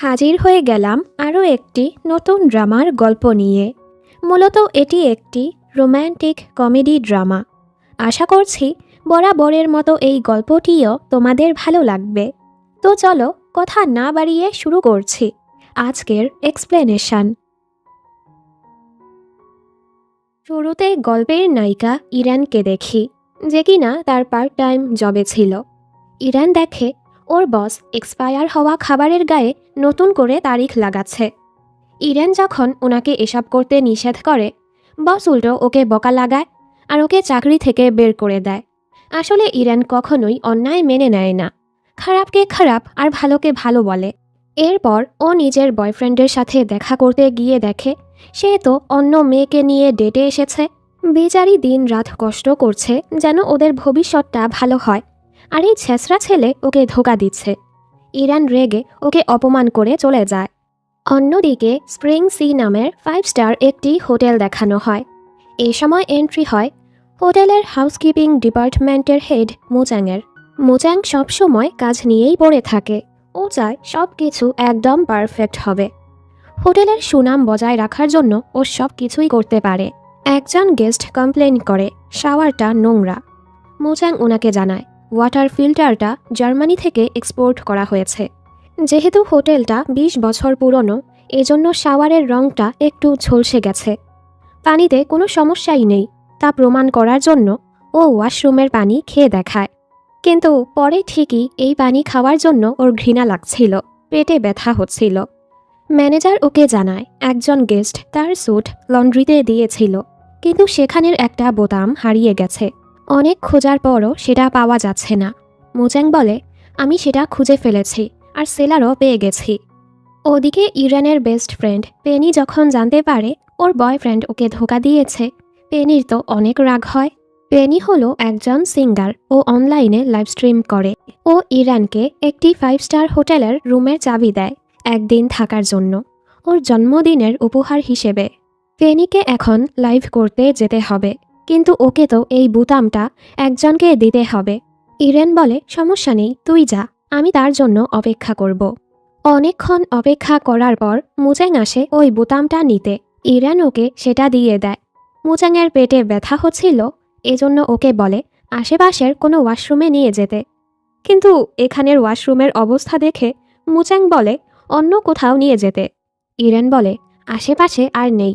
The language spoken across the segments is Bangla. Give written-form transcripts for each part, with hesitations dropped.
হাজির হয়ে গেলাম আরও একটি নতুন ড্রামার গল্প নিয়ে। মূলত এটি একটি রোম্যান্টিক কমেডি ড্রামা। আশা করছি বরাবরের মতো এই গল্পটিও তোমাদের ভালো লাগবে। তো চলো কথা না বাড়িয়ে শুরু করছি আজকের এক্সপ্লেনেশন। শুরুতে গল্পের নায়িকা ইরানকে দেখি, যে কিনা তার পার্ট টাইম জবে ছিল। ইরান দেখে ওর বস এক্সপায়ার হওয়া খাবারের গায়ে নতুন করে তারিখ লাগাচ্ছে। ইরান যখন ওনাকে এসব করতে নিষেধ করে, বস উল্টো ওকে বকা লাগায় আর ওকে চাকরি থেকে বের করে দেয়। আসলে ইরান কখনোই অন্যায় মেনে নেয় না, খারাপকে খারাপ আর ভালোকে ভালো বলে। এরপর ও নিজের বয়ফ্রেন্ডের সাথে দেখা করতে গিয়ে দেখে সে তো অন্য মেয়েকে নিয়ে ডেটে এসেছে। বেচারি দিন রাত কষ্ট করছে যেন ওদের ভবিষ্যৎটা ভালো হয়, আর এই ছেঁচড়া ছেলে ওকে ধোঁকা দিচ্ছে। ইরান রেগে ওকে অপমান করে চলে যায়। অন্যদিকে স্প্রিং সি নামের 5 স্টার একটি হোটেল দেখানো হয়। এই সময় এন্ট্রি হয় হোটেলের হাউসকিপিং ডিপার্টমেন্টের হেড মুচাংয়ের। মুচাং সবসময় কাজ নিয়েই পড়ে থাকে। ও চায় সব কিছু একদম পারফেক্ট হবে। হোটেলের সুনাম বজায় রাখার জন্য ও সব কিছুই করতে পারে। একজন গেস্ট কমপ্লেন করে শাওয়ারটা নোংরা। মুচাং ওনাকে জানায় ওয়াটার ফিল্টারটা জার্মানি থেকে এক্সপোর্ট করা হয়েছে। যেহেতু হোটেলটা 20 বছর পুরনো, এজন্য শাওয়ারের রঙটা একটু ঝলসে গেছে। পানিতে কোনো সমস্যাই নেই তা প্রমাণ করার জন্য ও ওয়াশরুমের পানি খেয়ে দেখায়। কিন্তু পরে ঠিকই এই পানি খাওয়ার জন্য ওর ঘৃণা লাগছিল, পেটে ব্যথা হচ্ছিল। ম্যানেজার ওকে জানায় একজন গেস্ট তার স্যুট লন্ড্রিতে দিয়েছিল, কিন্তু সেখানের একটা বোতাম হারিয়ে গেছে। অনেক খোঁজার পরও সেটা পাওয়া যাচ্ছে না। মুচাং বলে আমি সেটা খুঁজে ফেলেছি আর সেলারও পেয়ে গেছি। ওদিকে ইরানের বেস্ট ফ্রেন্ড পেনি যখন জানতে পারে ওর বয়ফ্রেন্ড ওকে ধোঁকা দিয়েছে, পেনির তো অনেক রাগ হয়। পেনি হলো একজন সিঙ্গার, ও অনলাইনে লাইভ স্ট্রিম করে। ও ইরানকে একটি 5 স্টার হোটেলের রুমের চাবি দেয় একদিন থাকার জন্য, ওর জন্মদিনের উপহার হিসেবে। পেনিকে এখন লাইভ করতে যেতে হবে, কিন্তু ওকে তো এই বোতামটা একজনকে দিতে হবে। ইরান বলে সমস্যা নেই, তুই যা, আমি তার জন্য অপেক্ষা করব। অনেকক্ষণ অপেক্ষা করার পর মুচাং আসে ওই বোতামটা নিতে। ইরান ওকে সেটা দিয়ে দেয়। মুচাংয়ের পেটে ব্যথা হচ্ছিল, এজন্য ওকে বলে আশেপাশের কোনো ওয়াশরুমে নিয়ে যেতে। কিন্তু এখানের ওয়াশরুমের অবস্থা দেখে মুচাং বলে অন্য কোথাও নিয়ে যেতে। ইরান বলে আশেপাশে আর নেই।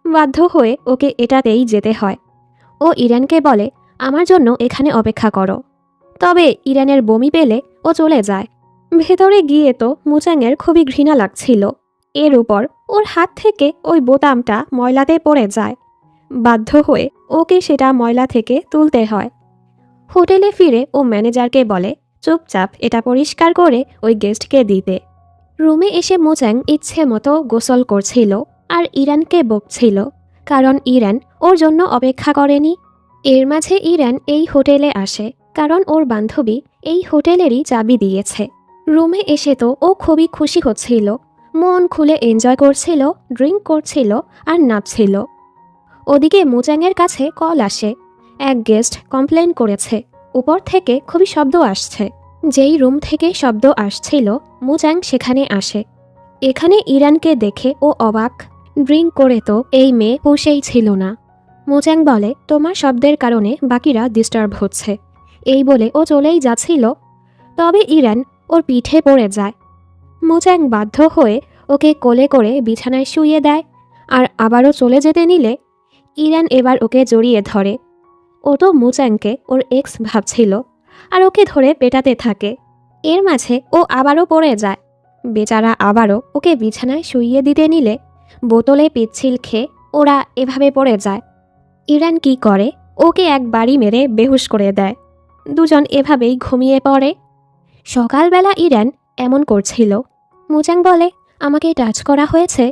বাধ্য হয়ে ওকে এটাতেই যেতে হয়। ও ইরানকে বলে আমার জন্য এখানে অপেক্ষা করো। তবে ইরানের বমি পেলে ও চলে যায়। ভেতরে গিয়ে তো মুচাংয়ের খুবই ঘৃণা লাগছিল। এর উপর ওর হাত থেকে ওই বোতামটা ময়লাতে পড়ে যায়। বাধ্য হয়ে ওকে সেটা ময়লা থেকে তুলতে হয়। হোটেলে ফিরে ও ম্যানেজারকে বলে চুপচাপ এটা পরিষ্কার করে ওই গেস্টকে দিতে। রুমে এসে মুচাং ইচ্ছে মতো গোসল করছিল আর ইরানকে বকছিল, কারণ ইরান ওর জন্য অপেক্ষা করেনি। এর মাঝে ইরান এই হোটেলে আসে কারণ ওর বান্ধবী এই হোটেলেরই চাবি দিয়েছে। রুমে এসে তো ও খুবই খুশি হচ্ছিল, মন খুলে এনজয় করছিল, ড্রিঙ্ক করছিল আর নাচছিল। ওদিকে মুচাংয়ের কাছে কল আসে, এক গেস্ট কমপ্লেন করেছে উপর থেকে খুবই শব্দ আসছে। যেই রুম থেকে শব্দ আসছিল মুচাং সেখানে আসে। এখানে ইরানকে দেখে ও অবাক। ড্রিঙ্ক করে তো এই মেয়ে হুঁশেই ছিল না। মুচাং বলে তোমার শব্দের কারণে বাকিরা ডিস্টার্ব হচ্ছে। এই বলে ও চলেই যাচ্ছিল, তবে ইরান ওর পিঠে পড়ে যায়। মুচাং বাধ্য হয়ে ওকে কোলে করে বিছানায় শুইয়ে দেয়, আর আবারও চলে যেতে নিলে ইরান এবার ওকে জড়িয়ে ধরে। ও তো মুচাংকে ওর এক্স ভাবছিল আর ওকে ধরে পেটাতে থাকে। এর মাঝে ও আবারও পড়ে যায়। বেচারা আবারও ওকে বিছানায় শুইয়ে দিতে নিলে বোতলে পিচ্ছিল খেয়ে ওরা এভাবে পড়ে যায়। ইরান কি করে, ওকে এক বাড়ি মেরে বেহুশ করে দেয়। দুজন এভাবেই ঘুমিয়ে পড়ে। সকালবেলা ইরান এমন করছিল। মুচাং বলে আমাকে টাচ করা হয়েছে।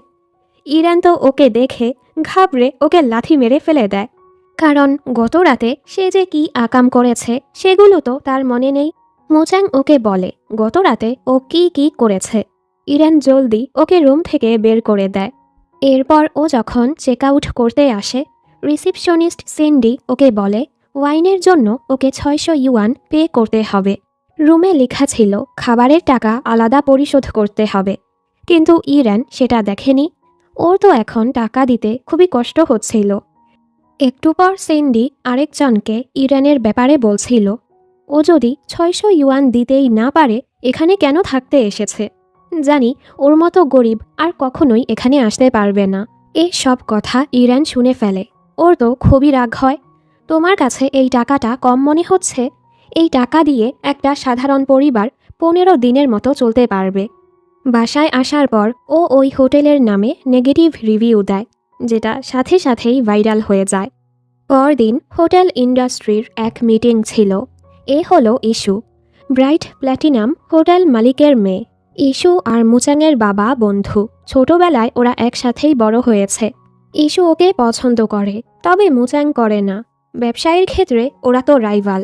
ইরান তো ওকে দেখে ঘাবড়ে ওকে লাথি মেরে ফেলে দেয়, কারণ গত রাতে সে যে কি আকাম করেছে সেগুলো তো তার মনে নেই। মুচাং ওকে বলে গত রাতে ও কি কি করেছে। ইরান জলদি ওকে রুম থেকে বের করে দেয়। এরপর ও যখন চেক আউট করতে আসে, রিসিপশনিস্ট সিন্ডি ওকে বলে ওয়াইনের জন্য ওকে 600 ইউয়ান পে করতে হবে। রুমে লেখা ছিল খাবারের টাকা আলাদা পরিশোধ করতে হবে। কিন্তু ইরান সেটা দেখেনি। ওর তো এখন টাকা দিতে খুবই কষ্ট হচ্ছিল। একটু পর সিন্ডি আরেকজনকে ইরানের ব্যাপারে বলছিল, ও যদি 600 ইউয়ান দিতেই না পারে এখানে কেন থাকতে এসেছে। জানি ওর মতো গরিব আর কখনোই এখানে আসতে পারবে না। এই সব কথা ইরান শুনে ফেলে। ওর তো খুবই রাগ হয়। তোমার কাছে এই টাকাটা কম মনে হচ্ছে? এই টাকা দিয়ে একটা সাধারণ পরিবার 15 দিনের মতো চলতে পারবে। বাসায় আসার পর ও ওই হোটেলের নামে নেগেটিভ রিভিউ দেয়, যেটা সাথে সাথেই ভাইরাল হয়ে যায়। পরদিন হোটেল ইন্ডাস্ট্রির এক মিটিং ছিল। এ হলো ইস্যু, ব্রাইট প্ল্যাটিনাম হোটেল মালিকের মেয়ে। ইস্যু আর মুচাংয়ের বাবা বন্ধু। ছোটবেলায় ওরা একসাথেই বড় হয়েছে। ইস্যু ওকে পছন্দ করে, তবে মুচাং করে না। ব্যবসায়ের ক্ষেত্রে ওরা তো রাইভাল।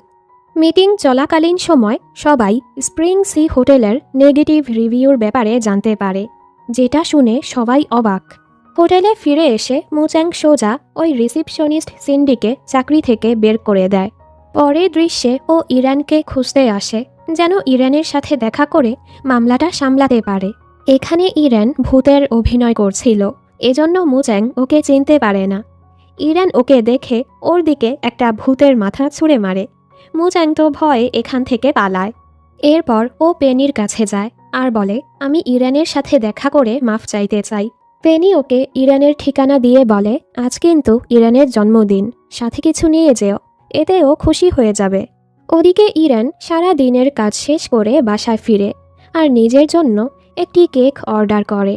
মিটিং চলাকালীন সময় সবাই স্প্রিং সি হোটেলের নেগেটিভ রিভিউর ব্যাপারে জানতে পারে, যেটা শুনে সবাই অবাক। হোটেলে ফিরে এসে মুচাং সোজা ওই রিসিপশনিস্ট সিন্ডিকে চাকরি থেকে বের করে দেয়। পরের দৃশ্যে ও ইরানকে খুঁজতে আসে, যেন ইরানের সাথে দেখা করে মামলাটা সামলাতে পারে। এখানে ইরান ভূতের অভিনয় করছিল, এজন্য মুচাং ওকে চিনতে পারে না। ইরান ওকে দেখে ওর দিকে একটা ভূতের মাথা ছুঁড়ে মারে। মুচাং তো ভয়ে এখান থেকে পালায়। এরপর ও পেনির কাছে যায় আর বলে, আমি ইরানের সাথে দেখা করে মাফ চাইতে চাই। পেনি ওকে ইরানের ঠিকানা দিয়ে বলে, আজ কিন্তু ইরানের জন্মদিন, সাথে কিছু নিয়ে যেও, এতেও খুশি হয়ে যাবে। ওদিকে ইরান সারা দিনের কাজ শেষ করে বাসায় ফিরে আর নিজের জন্য একটি কেক অর্ডার করে।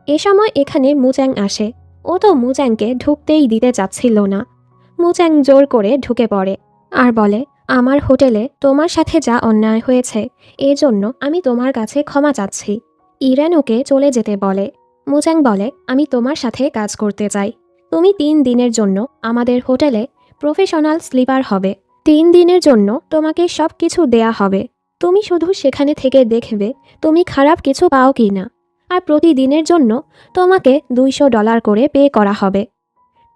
এ সময় এখানে মুচাং আসে। ও তো মুচাংকে ঢুকতেই দিতে চাচ্ছিল না। মুচাং জোর করে ঢুকে পড়ে আর বলে, আমার হোটেলে তোমার সাথে যা অন্যায় হয়েছে এজন্য আমি তোমার কাছে ক্ষমা চাচ্ছি। ইরান ওকে চলে যেতে বলে। মুচাং বলে, আমি তোমার সাথে কাজ করতে চাই। তুমি 3 দিনের জন্য আমাদের হোটেলে প্রফেশনাল স্লিপার হবে। 3 দিনের জন্য তোমাকে সব কিছু দেয়া হবে। তুমি শুধু সেখানে থেকে দেখবে তুমি খারাপ কিছু পাও কি না। আর প্রতিদিনের জন্য তোমাকে $200 করে পে করা হবে।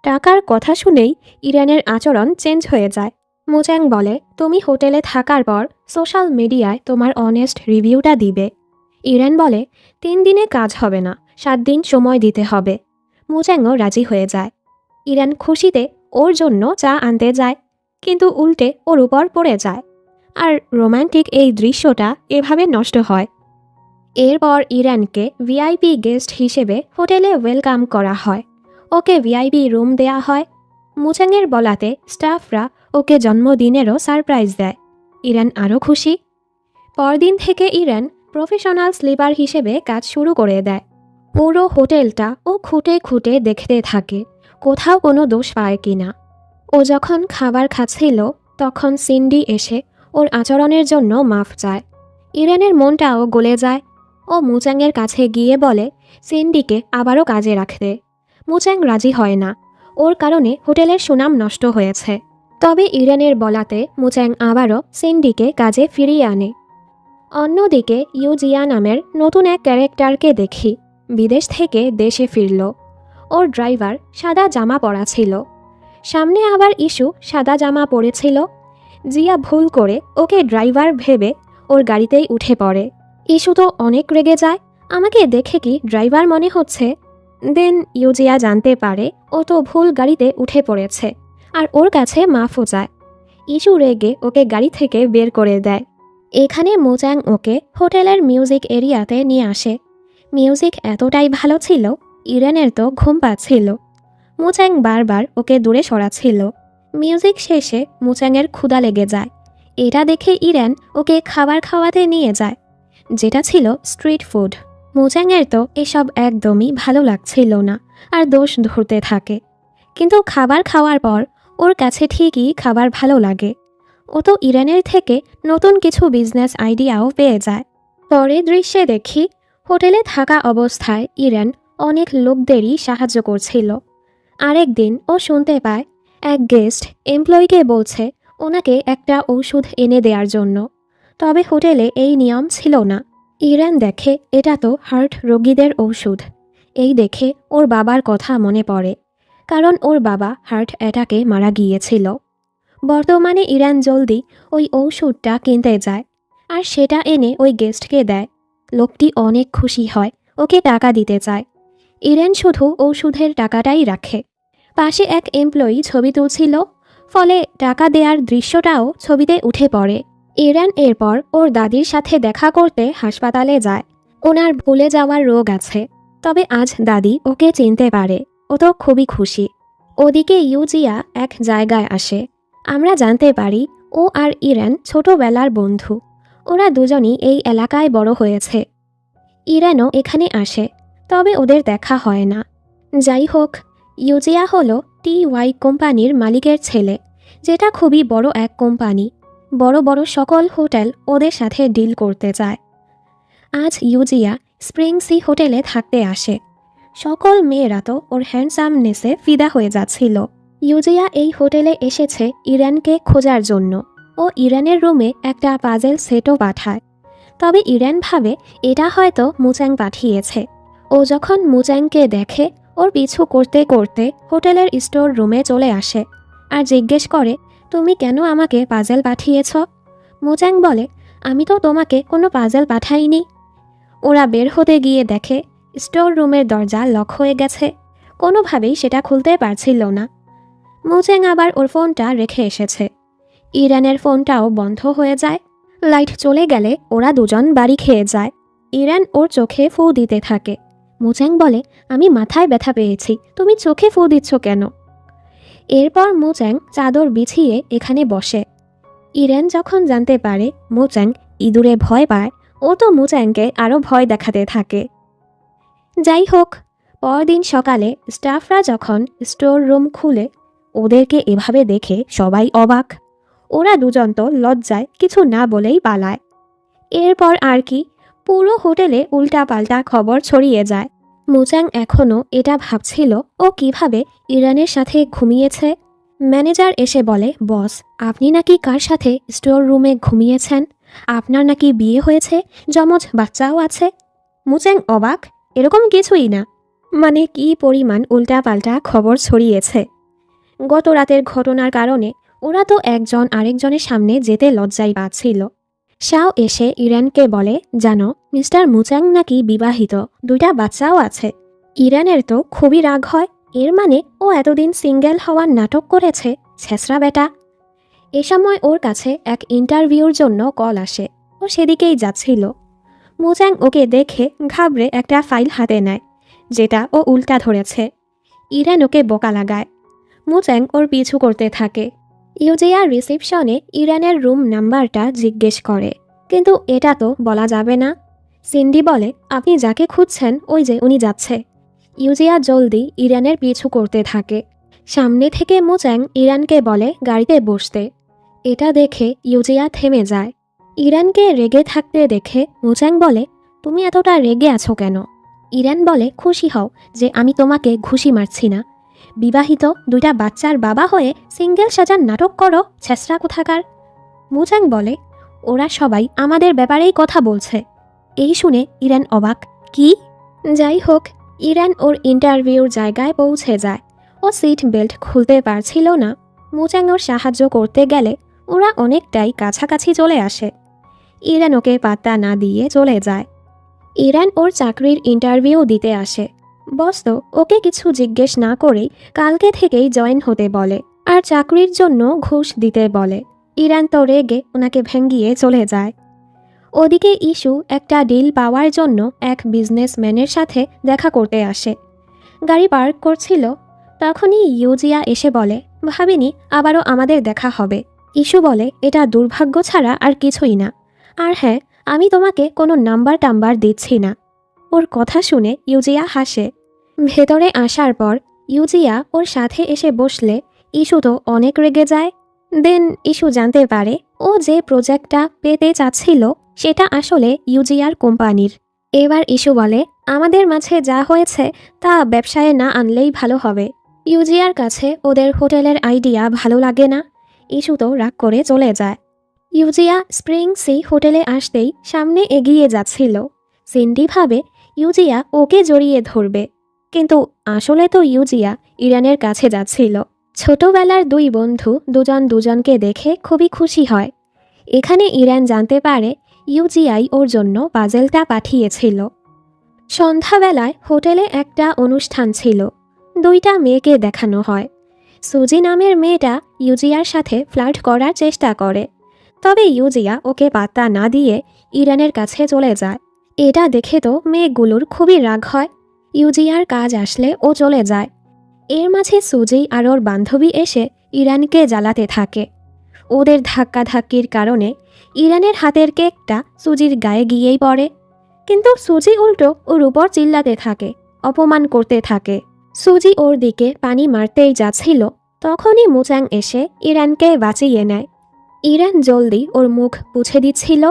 টাকার কথা শুনেই ইরানের আচরণ চেঞ্জ হয়ে যায়। মুচাং বলে, তুমি হোটেলে থাকার পর সোশ্যাল মিডিয়ায় তোমার অনেস্ট রিভিউটা দিবে। ইরান বলে, 3 দিনে কাজ হবে না, 7 দিন সময় দিতে হবে। মুচাংও রাজি হয়ে যায়। ইরান খুশিতে ওর জন্য চা আনতে যায়, কিন্তু উল্টে ওর উপর পড়ে যায়। আর রোমান্টিক এই দৃশ্যটা এভাবে নষ্ট হয়। এরপর ইরানকে ভিআইপি গেস্ট হিসেবে হোটেলে ওয়েলকাম করা হয়। ওকে ভিআইপি রুম দেয়া হয়। মুচাংয়ের বলাতে স্টাফরা ওকে জন্মদিনেরও সারপ্রাইজ দেয়। ইরান আরও খুশি। পরদিন থেকে ইরান প্রফেশনাল স্লিপার হিসেবে কাজ শুরু করে দেয়। পুরো হোটেলটা ও খুঁটে খুঁটে দেখতে থাকে কোথাও কোনো দোষ পায় কিনা। ও যখন খাবার খাচ্ছিল তখন সিন্ডি এসে ওর আচরণের জন্য মাফ চায়। ইরানের মনটাও গলে যায়। ও মুচাংয়ের কাছে গিয়ে বলে সিন্ডিকে আবারও কাজে রাখতে। মুচাং রাজি হয় না, ওর কারণে হোটেলের সুনাম নষ্ট হয়েছে। তবে ইরানের বলাতে মুচাং আবারও সিন্ডিকে কাজে ফিরিয়ে আনে। অন্যদিকে ইউজিয়া নামের নতুন এক ক্যারেক্টারকে দেখি, বিদেশ থেকে দেশে ফিরল। ওর ড্রাইভার সাদা জামা পরা ছিল। সামনে আবার ইস্যু সাদা জামা পরেছিল। জিয়া ভুল করে ওকে ড্রাইভার ভেবে ওর গাড়িতেই উঠে পড়ে। ইস্যু তো অনেক রেগে যায়, আমাকে দেখে কি ড্রাইভার মনে হচ্ছে। দেন ইউজিয়া জানতে পারে ও তো ভুল গাড়িতে উঠে পড়েছে আর ওর কাছে মাফও চায়। ইস্যু রেগে ওকে গাড়ি থেকে বের করে দেয়। এখানে মুচাং ওকে হোটেলের মিউজিক এরিয়াতে নিয়ে আসে। মিউজিক এতটাই ভালো ছিল ইরানের তো ঘুম পাচ্ছিল। মুচাং বারবার ওকে দূরে সরাচ্ছিল। মিউজিক শেষে মুচাংয়ের ক্ষুধা লেগে যায়। এটা দেখে ইরান ওকে খাবার খাওয়াতে নিয়ে যায়, যেটা ছিল স্ট্রিট ফুড। মুচাংয়ের তো এসব একদমই ভালো লাগছিল না আর দোষ ধরতে থাকে। কিন্তু খাবার খাওয়ার পর ওর কাছে ঠিকই খাবার ভালো লাগে। ও তো ইরানের থেকে নতুন কিছু বিজনেস আইডিয়াও পেয়ে যায়। পরের দৃশ্যে দেখি হোটেলে থাকা অবস্থায় ইরান অনেক লোকদেরই সাহায্য করছিল। আরেকদিন ও শুনতে পায় এক গেস্ট এমপ্লয়িকে বলছে ওনাকে একটা ওষুধ এনে দেওয়ার জন্য, তবে হোটেলে এই নিয়ম ছিল না। ইরান দেখে এটা তো হার্ট রোগীদের ঔষধ। এই দেখে ওর বাবার কথা মনে পড়ে, কারণ ওর বাবা হার্ট অ্যাটাকে মারা গিয়েছিল। বর্তমানে ইরান জলদি ওই ঔষধটা কিনতে যায় আর সেটা এনে ওই গেস্টকে দেয়। লোকটি অনেক খুশি হয়, ওকে টাকা দিতে চায়। ইরেন শুধু ওষুধের টাকাটাই রাখে। পাশে এক এমপ্লয়ি ছবি তুলছিল, ফলে টাকা দেওয়ার দৃশ্যটাও ছবিতে উঠে পড়ে। ইরেন এরপর ওর দাদির সাথে দেখা করতে হাসপাতালে যায়। ওনার ভুলে যাওয়ার রোগ আছে, তবে আজ দাদি ওকে চিনতে পারে। ও তো খুবই খুশি। ওদিকে ইউজিয়া এক জায়গায় আসে। আমরা জানতে পারি ও আর ইরেন ছোটবেলার বন্ধু। ওরা দুজনই এই এলাকায় বড় হয়েছে। ইরেনও এখানে আসে, তবে ওদের দেখা হয় না। যাই হোক, ইউজিয়া হলো TY কোম্পানির মালিকের ছেলে, যেটা খুবই বড় এক কোম্পানি। বড় বড় সকল হোটেল ওদের সাথে ডিল করতে চায়। আজ ইউজিয়া স্প্রিং সি হোটেলে থাকতে আসে। সকল মেয়েরা তো ওর হ্যান্ডসামনেসে ফিদা হয়ে যাচ্ছিল। ইউজিয়া এই হোটেলে এসেছে ইরানকে খোঁজার জন্য। ও ইরানের রুমে একটা পাজেল সেটও পাঠায়, তবে ইরান ভাবে এটা হয়তো মুচাং পাঠিয়েছে। ও যখন মুচাংকে দেখে, ওর পিছু করতে করতে হোটেলের স্টোর রুমে চলে আসে আর জিজ্ঞেস করে, তুমি কেন আমাকে পাজেল পাঠিয়েছ? মুচাং বলে, আমি তো তোমাকে কোনো পাজেল পাঠাইনি। ওরা বের হতে গিয়ে দেখে স্টোর রুমের দরজা লক হয়ে গেছে। কোনোভাবেই সেটা খুলতে পারছিল না। মুচাং আবার ওর ফোনটা রেখে এসেছে। ইরানের ফোনটাও বন্ধ হয়ে যায়। লাইট চলে গেলে ওরা দুজন বাড়ি খেয়ে যায়। ইরান ওর চোখে ফু দিতে থাকে। মুচাং বলে, আমি মাথায় ব্যথা পেয়েছি, তুমি চোখে ফু দিচ্ছ কেন? এরপর মুচাং চাদর বিছিয়ে এখানে বসে। ইরান যখন জানতে পারে মুচাং ইঁদুরে ভয় পায়, ও তো মুচাংকে আরও ভয় দেখাতে থাকে। যাই হোক, পরদিন সকালে স্টাফরা যখন স্টোর রুম খুলে, ওদেরকে এভাবে দেখে সবাই অবাক। ওরা দুজন তো লজ্জায় কিছু না বলেই পালায়। এরপর আর কি, পুরো হোটেলে উল্টাপাল্টা খবর ছড়িয়ে যায়। মুচাং এখনও এটা ভাবছিল ও কিভাবে ইরানের সাথে ঘুমিয়েছে। ম্যানেজার এসে বলে, বস, আপনি নাকি কার সাথে স্টোর রুমে ঘুমিয়েছেন? আপনার নাকি বিয়ে হয়েছে, যমজ বাচ্চাও আছে। মুচাং অবাক, এরকম কিছুই না। মানে কি পরিমাণ উল্টাপাল্টা খবর ছড়িয়েছে। গত রাতের ঘটনার কারণে ওরা তো একজন আরেকজনের সামনে যেতে লজ্জাই পাচ্ছিল। শাও এসে ইরানকে বলে, জানো মিস্টার মুচাং নাকি বিবাহিত, 2টা বাচ্চাও আছে। ইরানের তো খুবই রাগ হয়। এর মানে ও এতদিন সিঙ্গেল হওয়ার নাটক করেছে, ছেঁচড়া বেটা। এ সময় ওর কাছে এক ইন্টারভিউর জন্য কল আসে। ও সেদিকেই যাচ্ছিল। মুচাং ওকে দেখে ঘাবড়ে একটা ফাইল হাতে নেয়, যেটা ও উল্টা ধরেছে। ইরান ওকে বোকা লাগায়। মুচাং ওর পিছু করতে থাকে। ইউজিয়া রিসেপশনে ইরানের রুম নাম্বারটা জিজ্ঞেস করে, কিন্তু এটা তো বলা যাবে না। সিন্ডি বলে, আপনি যাকে খুঁজছেন ওই যে উনি যাচ্ছে। ইউজিয়া জলদি ইরানের পিছু করতে থাকে। সামনে থেকে মুচাং ইরানকে বলে গাড়িতে বসতে। এটা দেখে ইউজিয়া থেমে যায়। ইরানকে রেগে থাকতে দেখে মুচাং বলে, তুমি এতটা রেগে আছো কেন? ইরান বলে, খুশি হও যে আমি তোমাকে ঘুষি মারছি না। বিবাহিত 2টা বাচ্চার বাবা হয়ে সিঙ্গেল সাজার নাটক করো, ছেঁচড়া কোথাকার। মুচাং বলে, ওরা সবাই আমাদের ব্যাপারেই কথা বলছে। এই শুনে ইরান অবাক, কি? যাই হোক, ইরান ওর ইন্টারভিউর জায়গায় পৌঁছে যায়। ও সিট বেল্ট খুলতে পারছিল না। মুচাং ওর সাহায্য করতে গেলে ওরা অনেকটাই কাছাকাছি চলে আসে। ইরান ওকে পাত্তা না দিয়ে চলে যায়। ইরান ওর চাকরির ইন্টারভিউ দিতে আসে। বস তো ওকে কিছু জিজ্ঞেস না করেই কালকে থেকেই জয়েন হতে বলে, আর চাকরির জন্য ঘুষ দিতে বলে। ইরান তো রেগে ওনাকে ভেঙ্গিয়ে চলে যায়। ওদিকে ইস্যু একটা ডিল পাওয়ার জন্য এক বিজনেসম্যানের সাথে দেখা করতে আসে। গাড়ি পার্ক করছিল, তখনই ইউজিয়া এসে বলে, ভাবিনি আবারও আমাদের দেখা হবে। ইস্যু বলে, এটা দুর্ভাগ্য ছাড়া আর কিছুই না। আর হ্যাঁ, আমি তোমাকে কোনো নাম্বার টাম্বার দিচ্ছি না। ওর কথা শুনে ইউজিয়া হাসে। ভেতরে আসার পর ইউজিয়া ওর সাথে এসে বসলে ইস্যু তো অনেক রেগে যায়। দেন ইস্যু জানতে পারে ও যে প্রজেক্টটা পেতে চাচ্ছিল সেটা আসলে ইউজিয়ার কোম্পানির। এবার ইস্যু বলে, আমাদের মাঝে যা হয়েছে তা ব্যবসায় না আনলেই ভালো হবে। ইউজিয়ার কাছে ওদের হোটেলের আইডিয়া ভালো লাগে না। ইস্যু তো রাগ করে চলে যায়। ইউজিয়া স্প্রিং সি হোটেলে আসতেই সামনে এগিয়ে যাচ্ছিল। সিন্ডি ভাবে ইউজিয়া ওকে জড়িয়ে ধরবে, কিন্তু আসলে তো ইউজিয়া ইরানের কাছে যাচ্ছিল। ছোটবেলার 2 বন্ধু দুজন দুজনকে দেখে খুবই খুশি হয়। এখানে ইরান জানতে পারে ইউজিআই ওর জন্য পাজেলটা পাঠিয়েছিল। সন্ধ্যাবেলায় হোটেলে একটা অনুষ্ঠান ছিল। দুইটা মেয়েকে দেখানো হয়। সুজি নামের মেয়েটা ইউজিয়ার সাথে ফ্লার্ট করার চেষ্টা করে, তবে ইউজিয়া ওকে পাত্তা না দিয়ে ইরানের কাছে চলে যায়। এটা দেখে তো মেয়েগুলোর খুবই রাগ হয়। ইউজিয়ার কাজ আসলে ও চলে যায়। এর মাঝে সুজি আর ওর বান্ধবী এসে ইরানকে জ্বালাতে থাকে। ওদের ধাক্কাধাক্কির কারণে ইরানের হাতের কেকটা সুজির গায়ে গিয়েই পড়ে, কিন্তু সুজি উল্টো ওর উপর চিল্লাতে থাকে, অপমান করতে থাকে। সুজি ওর দিকে পানি মারতেই যাচ্ছিল, তখনই মুচাং এসে ইরানকে বাঁচিয়ে নেয়। ইরান জলদি ওর মুখ মুছে দিচ্ছিল,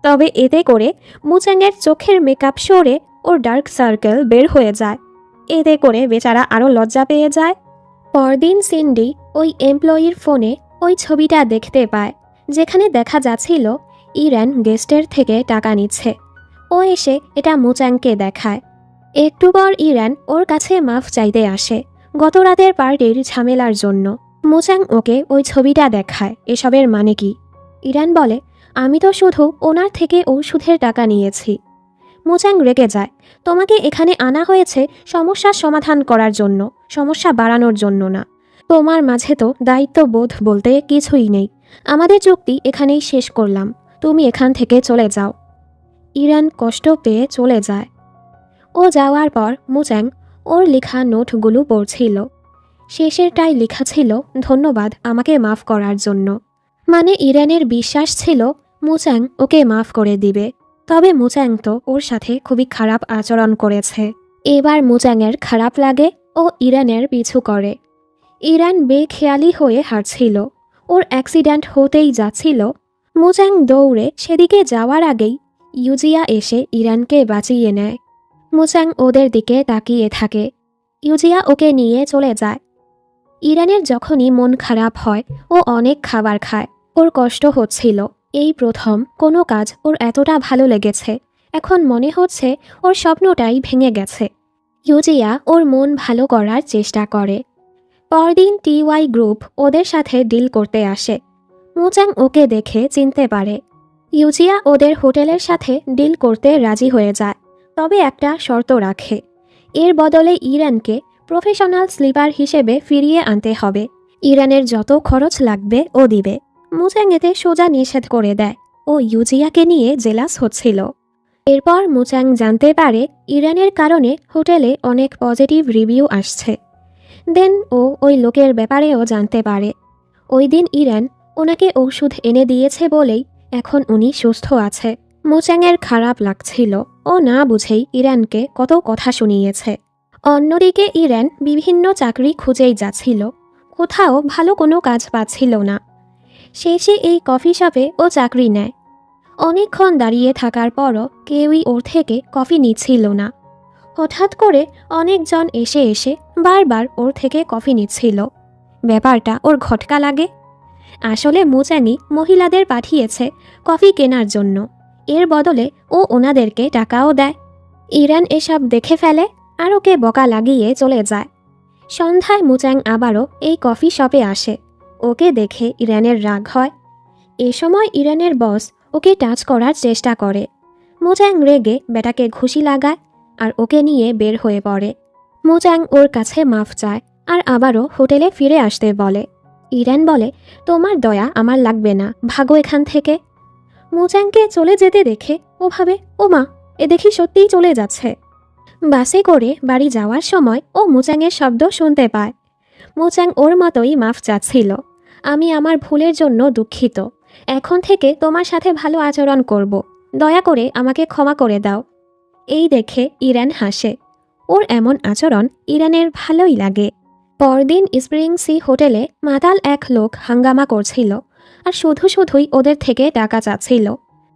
তবে এতে করে মুচাংয়ের চোখের মেকআপ সরে ওর ডার্ক সার্কেল বের হয়ে যায়। এতে করে বেচারা আরও লজ্জা পেয়ে যায়। পরদিন সিন্ডি ওই এমপ্লয়ির ফোনে ওই ছবিটা দেখতে পায়, যেখানে দেখা যাচ্ছিল ইরান গেস্টের থেকে টাকা নিচ্ছে। ও এসে এটা মুচাংকে দেখায়। একটু পর ইরান ওর কাছে মাফ চাইতে আসে গত রাতের পার্টির ঝামেলার জন্য। মুচাং ওকে ওই ছবিটা দেখায় এসবের মানে কি। ইরান বলে, আমি তো শুধু ওনার থেকে ওষুধের টাকা নিয়েছি। মুচাং রেগে যায়, তোমাকে এখানে আনা হয়েছে সমস্যার সমাধান করার জন্য, সমস্যা বাড়ানোর জন্য না। তোমার মাঝে তো দায়িত্ববোধ বলতে কিছুই নেই। আমাদের চুক্তি এখানেই শেষ করলাম, তুমি এখান থেকে চলে যাও। ইরান কষ্ট পেয়ে চলে যায়। ও যাওয়ার পর মুচাং ওর লেখা নোটগুলো পড়ছিল। শেষেরটাই লেখা ছিল, ধন্যবাদ আমাকে মাফ করার জন্য। মানে ইরানের বিশ্বাস ছিল মুচাং ওকে মাফ করে দিবে, তবে মুচাং তো ওর সাথে খুবই খারাপ আচরণ করেছে। এবার মুচাংয়ের খারাপ লাগে ও ইরানের পিছু করে। ইরান বেখেয়ালি হয়ে হাঁটছিল, ওর অ্যাক্সিডেন্ট হতেই যাচ্ছিল। মুচাং দৌড়ে সেদিকে যাওয়ার আগেই ইউজিয়া এসে ইরানকে বাঁচিয়ে নেয়। মুচাং ওদের দিকে তাকিয়ে থাকে। ইউজিয়া ওকে নিয়ে চলে যায়। ইরানের যখনই মন খারাপ হয় ও অনেক খাবার খায়। ওর কষ্ট হচ্ছিল, এই প্রথম কোনো কাজ ওর এতটা ভালো লেগেছে। এখন মনে হচ্ছে ওর স্বপ্নটাই ভেঙে গেছে। ইউজিয়া ওর মন ভালো করার চেষ্টা করে। পরদিন টিওয়াই গ্রুপ ওদের সাথে ডিল করতে আসে। মুচাং ওকে দেখে চিনতে পারে। ইউজিয়া ওদের হোটেলের সাথে ডিল করতে রাজি হয়ে যায়, তবে একটা শর্ত রাখে। এর বদলে ইরানকে প্রফেশনাল স্লিপার হিসেবে ফিরিয়ে আনতে হবে। ইরানের যত খরচ লাগবে ও দিবে। মুচাং এতে সোজা নিষেধ করে দেয়। ও ইউজিয়াকে নিয়ে জেলাস হচ্ছিল। এরপর মুচাং জানতে পারে ইরানের কারণে হোটেলে অনেক পজিটিভ রিভিউ আসছে। দেন ও ওই লোকের ব্যাপারেও জানতে পারে। ওই দিন ইরান ওনাকে ওষুধ এনে দিয়েছে বলেই এখন উনি সুস্থ আছে। মুচাংয়ের খারাপ লাগছিল, ও না বুঝেই ইরানকে কত কথা শুনিয়েছে। অন্যদিকে ইরান বিভিন্ন চাকরি খুঁজেই যাচ্ছিল, কোথাও ভালো কোনো কাজ পাচ্ছিল না। শেষে এই কফি শপে ও চাকরি নেয়। অনেকক্ষণ দাঁড়িয়ে থাকার পরও কেউই ওর থেকে কফি নিচ্ছিল না। হঠাৎ করে অনেকজন এসে এসে বারবার ওর থেকে কফি নিচ্ছিল। ব্যাপারটা ওর খটকা লাগে। আসলে মুচাংই মহিলাদের পাঠিয়েছে কফি কেনার জন্য। এর বদলে ও ওনাদেরকে টাকাও দেয়। ইরান এসব দেখে ফেলে আর ওকে বকা লাগিয়ে চলে যায়। সন্ধ্যায় মুচাং আবারও এই কফি শপে আসে। ওকে দেখে ইরানের রাগ হয়। এ সময় ইরানের বস ওকে টাচ করার চেষ্টা করে। মুচাং রেগে বেটাকে ঘুষি লাগায় আর ওকে নিয়ে বের হয়ে পড়ে। মুচাং ওর কাছে মাফ চায় আর আবারও হোটেলে ফিরে আসতে বলে। ইরান বলে, তোমার দয়া আমার লাগবে না, ভাগো এখান থেকে। মুচাংকে চলে যেতে দেখে ও ভাবে, ও মা, এ দেখি সত্যিই চলে যাচ্ছে। বাসে করে বাড়ি যাওয়ার সময় ও মুচাংয়ের শব্দ শুনতে পায়। মুচাং ওর মতোই মাফ চাচ্ছিল। আমি আমার ভুলের জন্য দুঃখিত। এখন থেকে তোমার সাথে ভালো আচরণ করব। দয়া করে আমাকে ক্ষমা করে দাও। এই দেখে ইরান হাসে। ওর এমন আচরণ ইরানের ভালোই লাগে। পরদিন স্প্রিং সি হোটেলে মাতাল এক লোক হাঙ্গামা করছিল আর শুধু শুধুই ওদের থেকে টাকা চাচ্ছিল।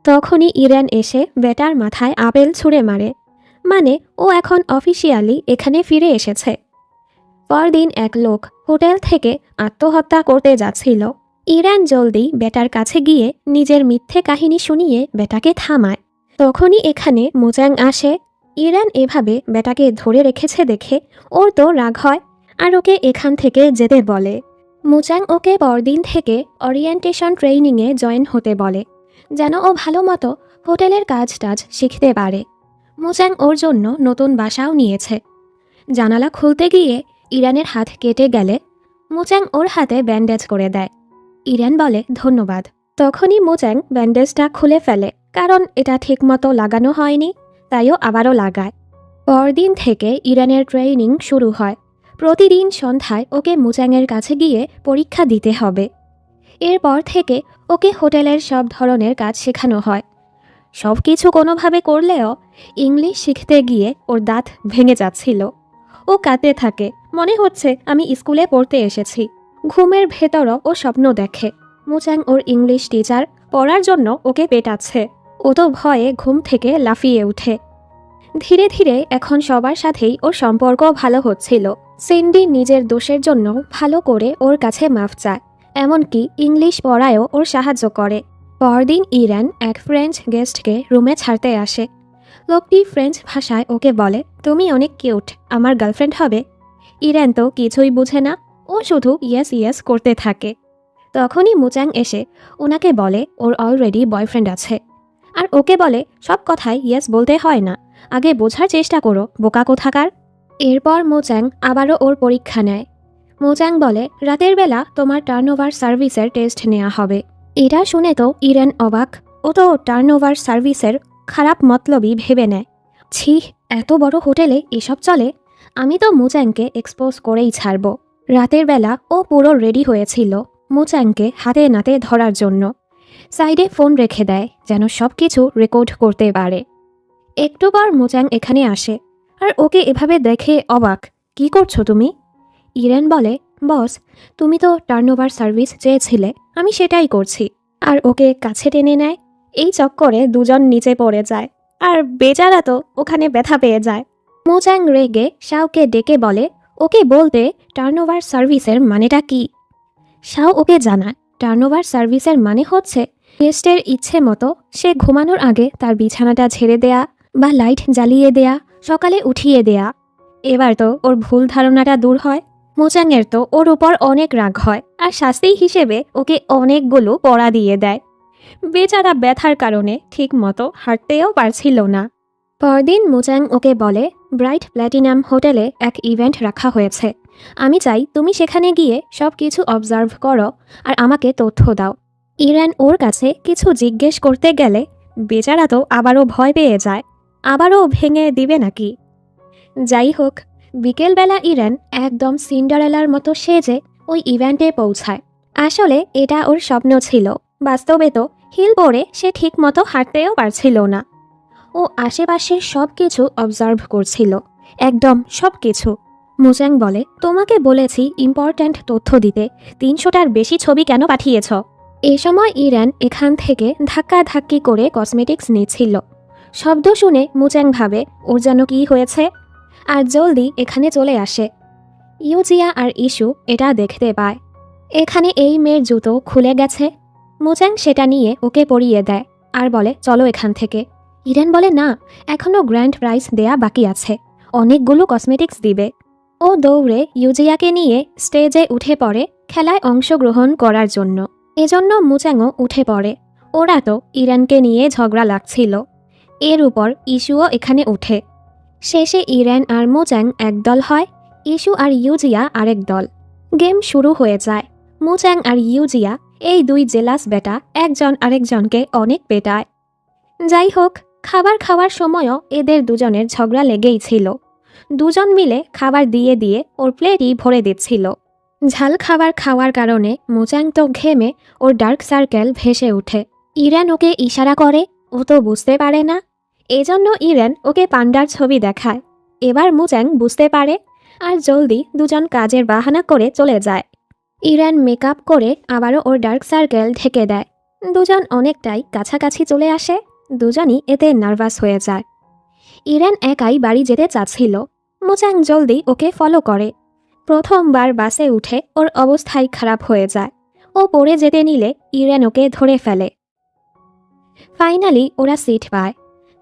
তখনই ইরান এসে বেটার মাথায় আপেল ছুঁড়ে মারে। মানে ও এখন অফিসিয়ালি এখানে ফিরে এসেছে। পরদিন এক লোক হোটেল থেকে আত্মহত্যা করতে যাচ্ছিল। ইরান জলদি বেটার কাছে গিয়ে নিজের মিথ্যে কাহিনী শুনিয়ে বেটাকে থামায়। তখনই এখানে মুচাং আসে। ইরান এভাবে বেটাকে ধরে রেখেছে দেখে ওর তো রাগ হয় আর ওকে এখান থেকে যেতে বলে। মুচাং ওকে পরদিন থেকে ওরিয়েন্টেশন ট্রেনিংয়ে জয়েন হতে বলে, যেন ও ভালো মতো হোটেলের কাজ টাজ শিখতে পারে। মোচাং ওর জন্য নতুন বাসাও নিয়েছে। জানালা খুলতে গিয়ে ইরানের হাত কেটে গেলে মোচাং ওর হাতে ব্যান্ডেজ করে দেয়। ইরান বলে ধন্যবাদ। তখনই মোচাং ব্যান্ডেজটা খুলে ফেলে, কারণ এটা ঠিকমতো লাগানো হয়নি, তাইও আবারও লাগায়। পরদিন থেকে ইরানের ট্রেনিং শুরু হয়। প্রতিদিন সন্ধ্যায় ওকে মোচাংয়ের কাছে গিয়ে পরীক্ষা দিতে হবে। এরপর থেকে ওকে হোটেলের সব ধরনের কাজ শেখানো হয়। সব কিছু কোনোভাবে করলেও ইংলিশ শিখতে গিয়ে ওর দাঁত ভেঙে যাচ্ছিল। ও কাঁদতে থাকে, মনে হচ্ছে আমি স্কুলে পড়তে এসেছি। ঘুমের ভেতরও ও স্বপ্ন দেখে মোচাং ওর ইংলিশ টিচার পড়ার জন্য ওকে পেটাচ্ছে। ও তো ভয়ে ঘুম থেকে লাফিয়ে উঠে। ধীরে ধীরে এখন সবার সাথেই ওর সম্পর্ক ভালো হচ্ছিল। সিন্ডি নিজের দোষের জন্য ভালো করে ওর কাছে মাফ চায়, এমনকি ইংলিশ পড়ায়ও ওর সাহায্য করে। পরদিন ইরান এক ফ্রেঞ্চ গেস্টকে রুমে ছাড়তে আসে। লোকটি ফ্রেঞ্চ ভাষায় ওকে বলে, তুমি অনেক কিউট, আমার গার্লফ্রেন্ড হবে। ইরান তো কিছুই বুঝে না, ও শুধু ইয়েস ইয়েস করতে থাকে। তখনই মোচাং এসে ওনাকে বলে ওর অলরেডি বয়ফ্রেন্ড আছে, আর ওকে বলে সব কথায় ইয়েস বলতে হয় না, আগে বোঝার চেষ্টা করো, বোকা কোথাকার। এরপর মোচাং আবারও ওর পরীক্ষা নেয়। মোচাং বলে রাতের বেলা তোমার টার্নওভার সার্ভিসের টেস্ট নেওয়া হবে। এটা শুনে তো ইরান অবাক। ও তো টার্নওভার সার্ভিসের খারাপ মতলবই ভেবে নেয়। ছি, এত বড় হোটেলে এসব চলে? আমি তো মোচাংকে এক্সপোজ করেই ছাড়ব। রাতের বেলা ও পুরো রেডি হয়েছিল মোচাংকে হাতে নাতে ধরার জন্য। সাইডে ফোন রেখে দেয় যেন সব কিছু রেকর্ড করতে পারে। একটু পর মোচাং এখানে আসে, আর ওকে এভাবে দেখে অবাক। কি করছো তুমি? ইরান বলে, বস, তুমি তো টার্নওভার সার্ভিস চেয়েছিলে, আমি সেটাই করছি। আর ওকে কাছে টেনে নেয়। এই চক্করে দুজন নিচে পড়ে যায়, আর বেচারা তো ওখানে ব্যথা পেয়ে যায়। মোচাং রেগে শাওকে ডেকে বলে ওকে বলতে টার্নওভার সার্ভিসের মানেটা কি। শাও ওকে জানায় টার্নওভার সার্ভিসের মানে হচ্ছে গেস্টের ইচ্ছে মতো সে ঘুমানোর আগে তার বিছানাটা ঝেড়ে দেয়া বা লাইট জ্বালিয়ে দেয়া, সকালে উঠিয়ে দেয়া। এবার তো ওর ভুল ধারণাটা দূর হয়। মোচাংয়ের তো ওর উপর অনেক রাগ হয়, আর শাস্তি হিসেবে ওকে অনেকগুলো পড়া দিয়ে দেয়। বেচারা ব্যথার কারণে ঠিক মতো হাঁটতেও পারছিল না। পরদিন মোচাং ওকে বলে ব্রাইট প্ল্যাটিনাম হোটেলে এক ইভেন্ট রাখা হয়েছে, আমি চাই তুমি সেখানে গিয়ে সব কিছু অবজার্ভ করো আর আমাকে তথ্য দাও। ইরান ওর কাছে কিছু জিজ্ঞেস করতে গেলে বেচারা তো আবারও ভয় পেয়ে যায়, আবারও ভেঙে দিবে নাকি। যাই হোক, বিকেলবেলা ইরান একদম সিন্ডারেলার মতো সেজে ওই ইভেন্টে পৌঁছায়। আসলে এটা ওর স্বপ্ন ছিল, বাস্তবে তো হিল পরে সে ঠিক মতো হাঁটতেও পারছিল না। ও আশেপাশের সব কিছু অবজার্ভ করছিল, একদম সব কিছু। মোচাং বলে তোমাকে বলেছি ইম্পর্ট্যান্ট তথ্য দিতে, 300টার বেশি ছবি কেন পাঠিয়েছ? এ সময় ইরান এখান থেকে ধাক্কাধাক্কি করে কসমেটিক্স নিচ্ছিল। শব্দ শুনে মোচাং ভাবে ওর যেন কি হয়েছে, আর জলদি এখানে চলে আসে। ইউজিয়া আর ইস্যু এটা দেখতে পায়। এখানে এই মেয়ের জুতো খুলে গেছে। মোচাং সেটা নিয়ে ওকে পরিয়ে দেয় আর বলে চলো এখান থেকে। ইরান বলে না, এখনও গ্র্যান্ড প্রাইজ দেয়া বাকি আছে, অনেকগুলো কসমেটিক্স দিবে। ও দৌড়ে ইউজিয়াকে নিয়ে স্টেজে উঠে পড়ে খেলায় অংশগ্রহণ করার জন্য। এজন্য মোচাংও উঠে পড়ে। ওরা তো ইরানকে নিয়ে ঝগড়া লাগছিল, এর উপর ইস্যুও এখানে উঠে। শেষে ইরান আর মোচাং একদল হয়, ইস্যু আর ইউজিয়া আরেক দল। গেম শুরু হয়ে যায়। মোচাং আর ইউজিয়া এই দুই জেলাস বেটা একজন আরেকজনকে অনেক পেটায়। যাই হোক, খাবার খাওয়ার সময়ও এদের দুজনের ঝগড়া লেগেই ছিল। দুজন মিলে খাবার দিয়ে দিয়ে ওর প্লেটই ভরে দিচ্ছিল। ঝাল খাবার খাওয়ার কারণে মোচাং তো ঘেমে ওর ডার্ক সার্কেল ভেসে ওঠে। ইরান ওকে ইশারা করে, ও তো বুঝতে পারে না, এজন্য ইরান ওকে পান্ডার ছবি দেখায়। এবার মোচাং বুঝতে পারে, আর জলদি দুজন কাজের বাহানা করে চলে যায়। ইরান মেকআপ করে আবারও ওর ডার্ক সার্কেল ঢেকে দেয়। দুজন অনেকটাই কাছাকাছি চলে আসে, দুজনই এতে নার্ভাস হয়ে যায়। ইরান একাই বাড়ি যেতে চাচ্ছিল, মোচাং জলদি ওকে ফলো করে। প্রথমবার বাসে উঠে ওর অবস্থাই খারাপ হয়ে যায়। ও পড়ে যেতে নিলে ইরান ওকে ধরে ফেলে। ফাইনালি ওরা সিট পায়।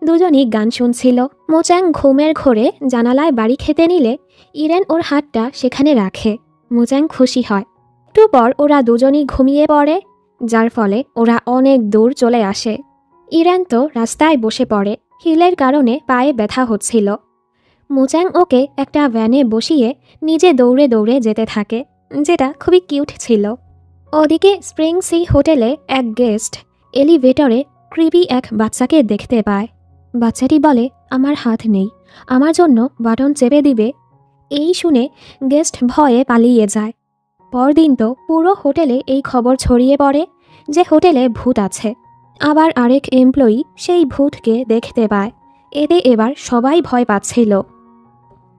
দুজনই গান শুনছিল। মোচাং ঘুমের ঘোরে জানালায় বাড়ি খেতে নিলে ইরান ওর হাতটা সেখানে রাখে। মোচাং খুশি হয়। একটু পর ওরা দুজনই ঘুমিয়ে পড়ে, যার ফলে ওরা অনেক দূর চলে আসে। ইরান তো রাস্তায় বসে পড়ে, হিলের কারণে পায়ে ব্যথা হচ্ছিল। মুচ্যাং ওকে একটা ভ্যানে বসিয়ে নিজে দৌড়ে দৌড়ে যেতে থাকে, যেটা খুবই কিউট ছিল। ওদিকে স্প্রিং সি হোটেলে এক গেস্ট এলিভেটরে ক্রিপি এক বাচ্চাকে দেখতে পায়। বাচ্চাটি বলে, আমার হাত নেই, আমার জন্য বাটন চেপে দিবে। এই শুনে গেস্ট ভয়ে পালিয়ে যায়। পরদিন তো পুরো হোটেলে এই খবর ছড়িয়ে পড়ে যে হোটেলে ভূত আছে। আবার আরেক এমপ্লয়ি সেই ভূতকে দেখতে পায়। এতে এবার সবাই ভয় পাচ্ছিল।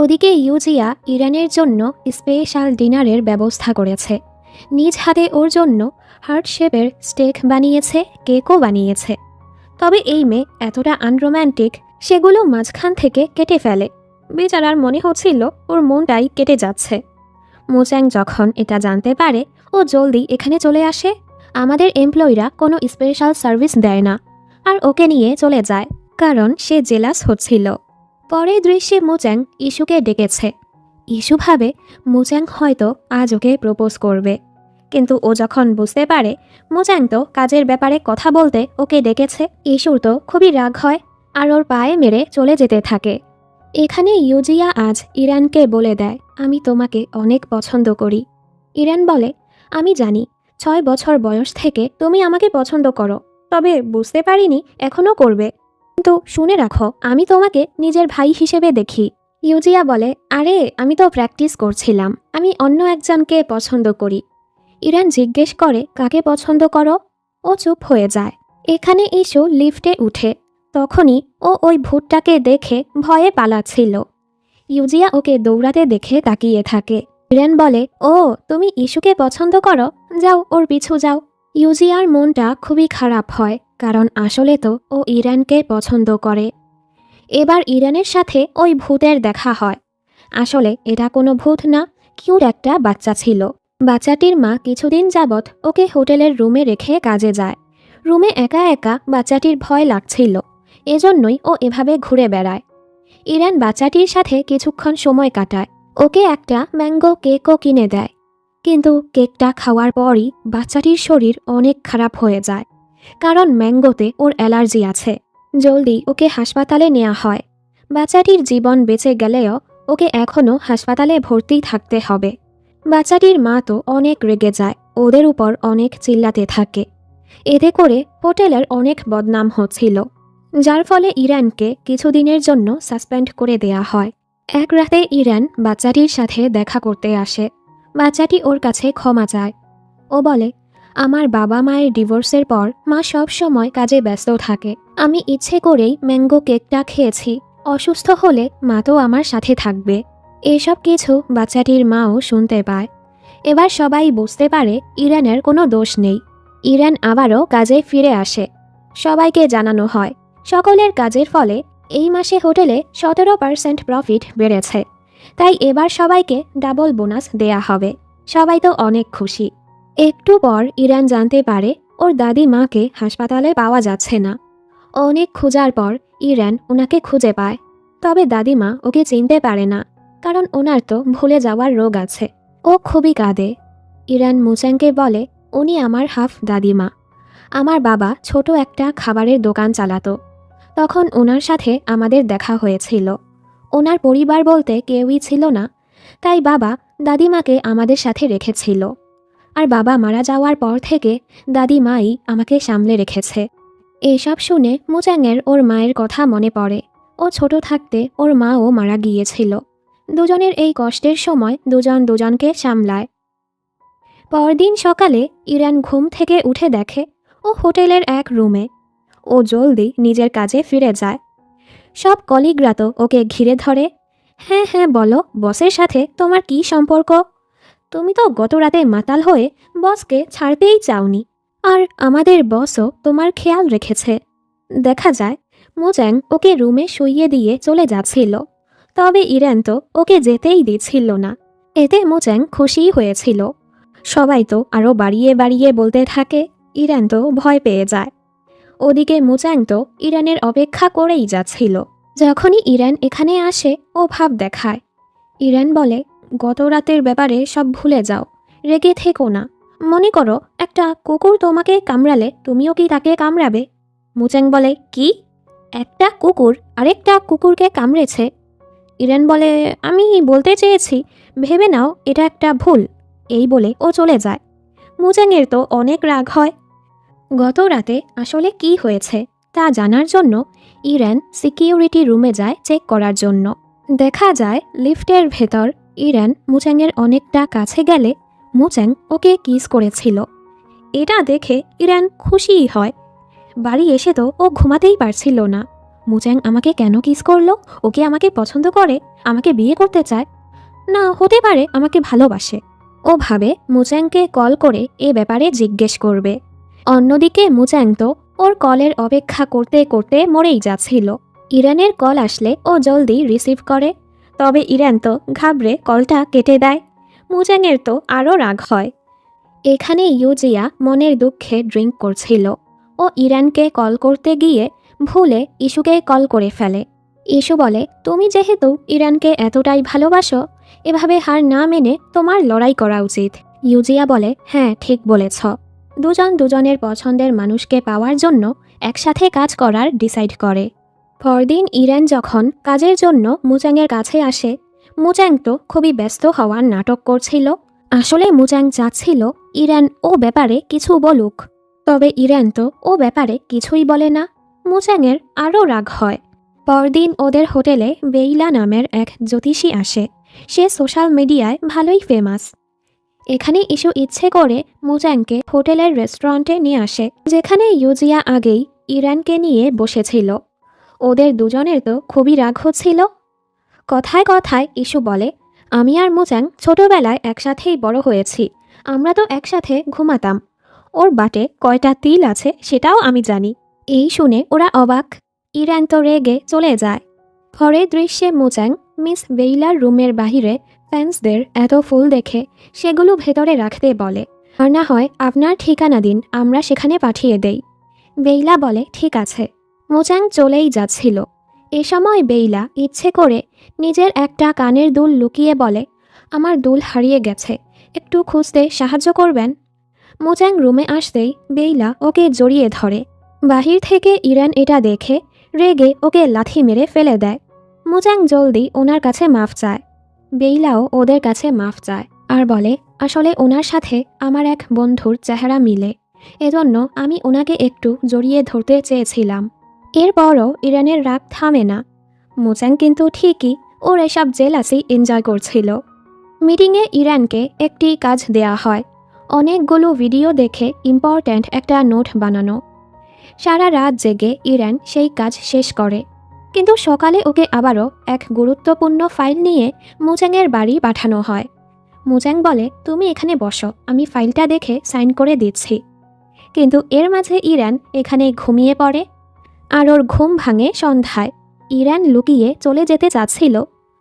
ওদিকে ইউজিয়া ইরানের জন্য স্পেশাল ডিনারের ব্যবস্থা করেছে। নিজ হাতে ওর জন্য হার্ট শেপের স্টেক বানিয়েছে, কেকও বানিয়েছে। তবে এই মেয়ে এতটা আনরোম্যান্টিক, সেগুলো মাঝখান থেকে কেটে ফেলে। বেচারার মনে হচ্ছিল ওর মনটাই কেটে যাচ্ছে। মুচ্যাং যখন এটা জানতে পারে, ও জলদি এখানে চলে আসে। আমাদের এমপ্লয়িরা কোনো স্পেশাল সার্ভিস দেয় না, আর ওকে নিয়ে চলে যায়, কারণ সে জেলাস হচ্ছিল। পরের দৃশ্যে মুচ্যাং ইস্যুকে ডেকেছে। ইস্যু ভাবে মুচ্যাং হয়তো আজ ওকে প্রপোজ করবে, কিন্তু ও যখন বুঝতে পারে মুচ্যাং তো কাজের ব্যাপারে কথা বলতে ওকে ডেকেছে, ইস্যুর তো খুবই রাগ হয় আর ওর পায়ে মেরে চলে যেতে থাকে। এখানে ইউজিয়া আজ ইরানকে বলে দেয়, আমি তোমাকে অনেক পছন্দ করি। ইরান বলে, আমি জানি 6 বছর বয়স থেকে তুমি আমাকে পছন্দ করো, তবে বুঝতে পারিনি এখনও করবে। কিন্তু শুনে রাখো, আমি তোমাকে নিজের ভাই হিসেবে দেখি। ইউজিয়া বলে, আরে আমি তো প্র্যাকটিস করছিলাম, আমি অন্য একজনকে পছন্দ করি। ইরান জিজ্ঞেস করে, কাকে পছন্দ করো? ও চুপ হয়ে যায়। এখানে ইস্যু লিফটে উঠে। তখনই ও ওই ভূতটাকে দেখে ভয়ে পালাচ্ছিল। ইউজিয়া ওকে দৌড়াতে দেখে তাকিয়ে থাকে। ইরান বলে, ও তুমি ইস্যুকে পছন্দ করো, যাও ওর পিছু যাও। ইউজিয়ার মনটা খুবই খারাপ হয়, কারণ আসলে তো ও ইরানকে পছন্দ করে। এবার ইরানের সাথে ওই ভূতের দেখা হয়। আসলে এটা কোনো ভূত না, কিউট একটা বাচ্চা ছিল। বাচ্চাটির মা কিছুদিন যাবৎ ওকে হোটেলের রুমে রেখে কাজে যায়। রুমে একা একা বাচ্চাটির ভয় লাগছিল, এজন্যই ও এভাবে ঘুরে বেড়ায়। ইরান বাচ্চাটির সাথে কিছুক্ষণ সময় কাটায়, ওকে একটা ম্যাঙ্গো কেকও কিনে দেয়। কিন্তু কেকটা খাওয়ার পরই বাচ্চাটির শরীর অনেক খারাপ হয়ে যায়, কারণ ম্যাঙ্গোতে ওর অ্যালার্জি আছে। জলদি ওকে হাসপাতালে নেওয়া হয়। বাচ্চাটির জীবন বেঁচে গেলেও ওকে এখনও হাসপাতালে ভর্তি থাকতে হবে। বাচ্চাটির মা তো অনেক রেগে যায়, ওদের উপর অনেক চিল্লাতে থাকে। এতে করে হোটেলের অনেক বদনাম হচ্ছিল, যার ফলে ইরানকে কিছুদিনের জন্য সাসপেন্ড করে দেয়া হয়। এক রাতে ইরান বাচ্চাটির সাথে দেখা করতে আসে। বাচ্চাটি ওর কাছে ক্ষমা চায়। ও বলে, আমার বাবা মায়ের ডিভোর্সের পর মা সব সময় কাজে ব্যস্ত থাকে। আমি ইচ্ছে করেই ম্যাঙ্গো কেকটা খেয়েছি। অসুস্থ হলে মা তো আমার সাথে থাকবে। এসব কিছু বাচ্চাটির মাও শুনতে পায়। এবার সবাই বুঝতে পারে ইরানের কোনো দোষ নেই। ইরান আবারও কাজে ফিরে আসে। সবাইকে জানানো হয় সকলের কাজের ফলে এই মাসে হোটেলে 17% প্রফিট বেড়েছে, তাই এবার সবাইকে ডাবল বোনাস দেয়া হবে। সবাই তো অনেক খুশি। একটু পর ইরান জানতে পারে ওর দাদি মাকে হাসপাতালে পাওয়া যাচ্ছে না। অনেক খোঁজার পর ইরান ওনাকে খুঁজে পায়, তবে দাদিমা ওকে চিনতে পারে না, কারণ ওনার তো ভুলে যাওয়ার রোগ আছে। ও খুবই কাঁদে। ইরান মুচ্যাংকে বলে, উনি আমার হাফ দাদিমা। আমার বাবা ছোট একটা খাবারের দোকান চালাতো, তখন ওনার সাথে আমাদের দেখা হয়েছিল। ওনার পরিবার বলতে কেউই ছিল না, তাই বাবা দাদিমাকে আমাদের সাথে রেখেছিল। আর বাবা মারা যাওয়ার পর থেকে দাদিমাই আমাকে সামলে রেখেছে। এসব শুনে মুচ্যাংয়ের ওর মায়ের কথা মনে পড়ে। ও ছোট থাকতে ওর মাও মারা গিয়েছিল। দুজনের এই কষ্টের সময় দুজন দুজনকে সামলায়। পরদিন সকালে ইরান ঘুম থেকে উঠে দেখে ও হোটেলের এক রুমে। ও জলদি নিজের কাজে ফিরে যায়। সব কলিগরা তো ওকে ঘিরে ধরে। হ্যাঁ হ্যাঁ বলো, বসের সাথে তোমার কি সম্পর্ক? তুমি তো গত রাতে মাতাল হয়ে বসকে ছাড়তেই চাওনি, আর আমাদের বসও তোমার খেয়াল রেখেছে। দেখা যায় মুচ্যাং ওকে রুমে শুইয়ে দিয়ে চলে যাচ্ছিল, তবে ইরান তো ওকে যেতেই দিচ্ছিল না। এতে মুচ্যাং খুশিই হয়েছিল। সবাই তো আরও বাড়িয়ে বাড়িয়ে বলতে থাকে। ইরান তো ভয় পেয়ে যায়। ওদিকে মুচ্যাং তো ইরানের অপেক্ষা করেই যাচ্ছিল। যখনই ইরান এখানে আসে ও ভাব দেখায়। ইরান বলে, গত রাতের ব্যাপারে সব ভুলে যাও, রেগে থেকো না। মনে করো একটা কুকুর তোমাকে কামড়ালে তুমিও কি তাকে কামড়াবে? মুচ্যাং বলে, কি? একটা কুকুর আরেকটা কুকুরকে কামড়েছে। ইরান বলে, আমি বলতে চেয়েছি, ভেবে নাও এটা একটা ভুল। এই বলে ও চলে যায়। মুজাংয়ের তো অনেক রাগ হয়। গত রাতে আসলে কি হয়েছে তা জানার জন্য ইরান সিকিউরিটি রুমে যায় চেক করার জন্য। দেখা যায় লিফটের ভেতর ইরান মুজাংয়ের অনেকটা কাছে গেলে মুজাং ওকে কিস করেছিল। এটা দেখে ইরান খুশিই হয়। বাড়ি এসে তো ও ঘুমাতেই পারছিল না। মুজাং আমাকে কেন কিস করলো? ওকে আমাকে পছন্দ করে, আমাকে বিয়ে করতে চায়? না, হতে পারে আমাকে ভালোবাসে। ও ভাবে মুজাংকে কল করে এ ব্যাপারে জিজ্ঞেস করবে। অন্যদিকে মুজাং তো ওর কলের অপেক্ষা করতে করতে মরেই যাচ্ছিল। ইরানের কল আসলে ও জলদি রিসিভ করে, তবে ইরান তো ঘাবড়ে কলটা কেটে দেয়। মুজাংয়ের তো আরও রাগ হয়। এখানে ইউজিয়া মনের দুঃখে ড্রিঙ্ক করছিল। ও ইরানকে কল করতে গিয়ে ভুলে ইস্যুকে কল করে ফেলে। ইস্যু বলে, তুমি যেহেতু ইরানকে এতটাই ভালোবাসো, এভাবে হার না মেনে তোমার লড়াই করা উচিত। ইউজিয়া বলে, হ্যাঁ ঠিক বলেছ। দুজন দুজনের পছন্দের মানুষকে পাওয়ার জন্য একসাথে কাজ করার ডিসাইড করে। পরদিন ইরান যখন কাজের জন্য মুজাংয়ের কাছে আসে, মুজাং তো খুবই ব্যস্ত হওয়ার নাটক করছিল। আসলে মুজাং চাচ্ছিল ইরান ও ব্যাপারে কিছু বলুক, তবে ইরান তো ও ব্যাপারে কিছুই বলে না। মুজাংয়ের আরও রাগ হয়। পরদিন ওদের হোটেলে বেইলা নামের এক জ্যোতিষী আসে। সে সোশ্যাল মিডিয়ায় ভালোই ফেমাস। এখানে ইস্যু ইচ্ছে করে মুজাংকে হোটেলের রেস্টুরেন্টে নিয়ে আসে, যেখানে ইউজিয়া আগেই ইরানকে নিয়ে বসেছিল। ওদের দুজনের তো খুবই রাগ হচ্ছিল। কথায় কথায় ইস্যু বলে, আমি আর মুজাং ছোটবেলায় একসাথেই বড় হয়েছি। আমরা তো একসাথে ঘুমাতাম। ওর বাটে কয়টা তিল আছে সেটাও আমি জানি। এই শুনে ওরা অবাক। ইরান তো রেগে চলে যায়। পরের দৃশ্যে মুজাং মিস বেইলার রুমের বাহিরে ফ্যান্সদের এত ফুল দেখে সেগুলো ভেতরে রাখতে বলে। আর না হয় আপনার ঠিকানা দিন, আমরা সেখানে পাঠিয়ে দেই। বেইলা বলে, ঠিক আছে। মুজাং চলেই যাচ্ছিল। এ সময় বেইলা ইচ্ছে করে নিজের একটা কানের দুল লুকিয়ে বলে, আমার দুল হারিয়ে গেছে, একটু খুঁজতে সাহায্য করবেন? মুজাং রুমে আসতেই বেইলা ওকে জড়িয়ে ধরে। বাহির থেকে ইরান এটা দেখে রেগে ওকে লাথি মেরে ফেলে দেয়। মুজাং জলদি ওনার কাছে মাফ চায়। বেইলাও ওদের কাছে মাফ চায় আর বলে, আসলে ওনার সাথে আমার এক বন্ধুর চেহারা মিলে, এজন্য আমি ওনাকে একটু জড়িয়ে ধরতে চেয়েছিলাম। এরপরও ইরানের রাগ থামে না। মুজাং কিন্তু ঠিকই ওর এসব জেলাসি এনজয় করছিল। মিটিংয়ে ইরানকে একটি কাজ দেয়া হয়, অনেকগুলো ভিডিও দেখে ইম্পর্ট্যান্ট একটা নোট বানানো। সারা রাত জেগে ইরান সেই কাজ শেষ করে, কিন্তু সকালে ওকে আবারও এক গুরুত্বপূর্ণ ফাইল নিয়ে মুজাংয়ের বাড়ি পাঠানো হয়। মুজাং বলে, তুমি এখানে বসো, আমি ফাইলটা দেখে সাইন করে দিচ্ছি। কিন্তু এর মাঝে ইরান এখানে ঘুমিয়ে পড়ে। আর ওর ঘুম ভাঙে সন্ধ্যায়। ইরান লুকিয়ে চলে যেতে চাচ্ছিল,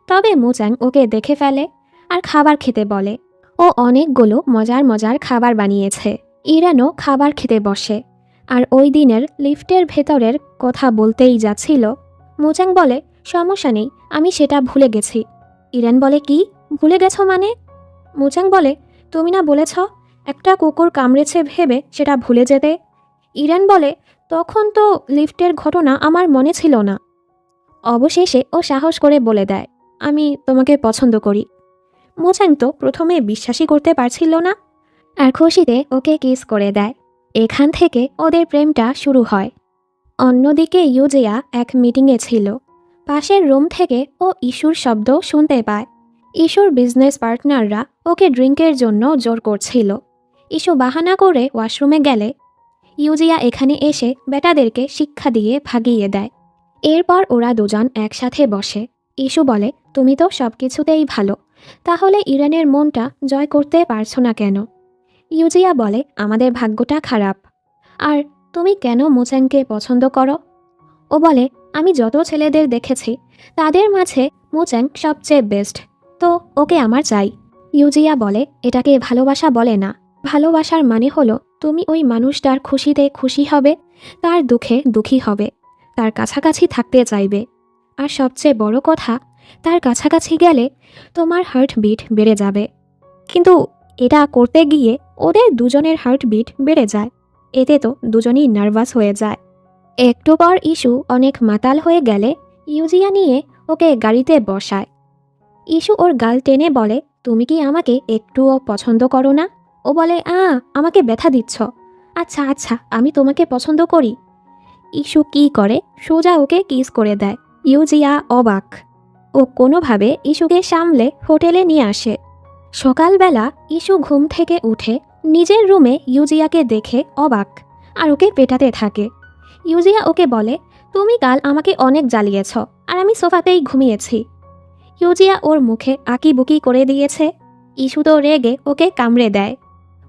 তবে মুজাং ওকে দেখে ফেলে আর খাবার খেতে বলে। ও অনেকগুলো মজার মজার খাবার বানিয়েছে। ইরানও খাবার খেতে বসে আর ওই দিনের লিফটের ভেতরের কথা বলতেই যাচ্ছিল। মুজাং বলে, সমস্যা নেই, আমি সেটা ভুলে গেছি। ইরান বলে, কি ভুলে গেছো মানে? মুজাং বলে, তুমি না বলেছ একটা কুকুর কামড়েছে ভেবে সেটা ভুলে যেতে? ইরান বলে, তখন তো লিফটের ঘটনা আমার মনে ছিল না। অবশেষে ও সাহস করে বলে দেয়, আমি তোমাকে পছন্দ করি। মুজাং তো প্রথমে বিশ্বাসই করতে পারছিল না, আর খুশিতে ওকে কিস করে দেয়। এখান থেকে ওদের প্রেমটা শুরু হয়। অন্যদিকে ইউজিয়া এক মিটিংয়ে ছিল। পাশের রুম থেকে ও ইস্যুর শব্দ শুনতে পায়। ইস্যুর বিজনেস পার্টনাররা ওকে ড্রিঙ্কের জন্য জোর করছিল। ইস্যু বাহানা করে ওয়াশরুমে গেলে ইউজিয়া এখানে এসে বেটাদেরকে শিক্ষা দিয়ে ভাগিয়ে দেয়। এরপর ওরা দুজন একসাথে বসে। ইস্যু বলে, তুমি তো সব কিছুতেই ভালো, তাহলে ইরানের মনটা জয় করতে পারছো না কেন? ইউজিয়া বলে, আমাদের ভাগ্যটা খারাপ। আর তুমি কেন মুজাংকে পছন্দ করো? ও বলে, আমি যত ছেলেদের দেখেছি তাদের মাঝে মুজাং সবচেয়ে বেস্ট, তো ওকে আমার চাই। ইউজিয়া বলে, এটাকে ভালোবাসা বলে না। ভালোবাসার মানে হলো তুমি ওই মানুষটার খুশিতে খুশি হবে, তার দুঃখে দুঃখী হবে, তার কাছাকাছি থাকতে চাইবে। আর সবচেয়ে বড় কথা, তার কাছাকাছি গেলে তোমার হার্টবিট বেড়ে যাবে। কিন্তু এটা করতে গিয়ে ওদের দুজনের হার্টবিট বেড়ে যায়। এতে তো দুজনই নার্ভাস হয়ে যায়। একটু পর ইস্যু অনেক মাতাল হয়ে গেলে ইউজিয়া নিয়ে ওকে গাড়িতে বসায়। ইস্যু ওর গাল টেনে বলে, তুমি কি আমাকে একটুও পছন্দ করো না? ও বলে, আমাকে ব্যথা দিচ্ছ। আচ্ছা আচ্ছা, আমি তোমাকে পছন্দ করি। ইস্যু কি করে, সোজা ওকে কিস করে দেয়। ইউজিয়া অবাক। ও কোনোভাবে ইস্যুকে সামলে হোটেলে নিয়ে আসে। সকালবেলা ইস্যু ঘুম থেকে উঠে নিজের রুমে ইউজিয়াকে দেখে অবাক, আর ওকে পেটাতে থাকে। ইউজিয়া ওকে বলে, তুমি কাল আমাকে অনেক জ্বালিয়েছ, আর আমি সোফাতেই ঘুমিয়েছি। ইউজিয়া ওর মুখে আঁকিবুকি করে দিয়েছে। ইস্যু তো রেগে ওকে কামড়ে দেয়।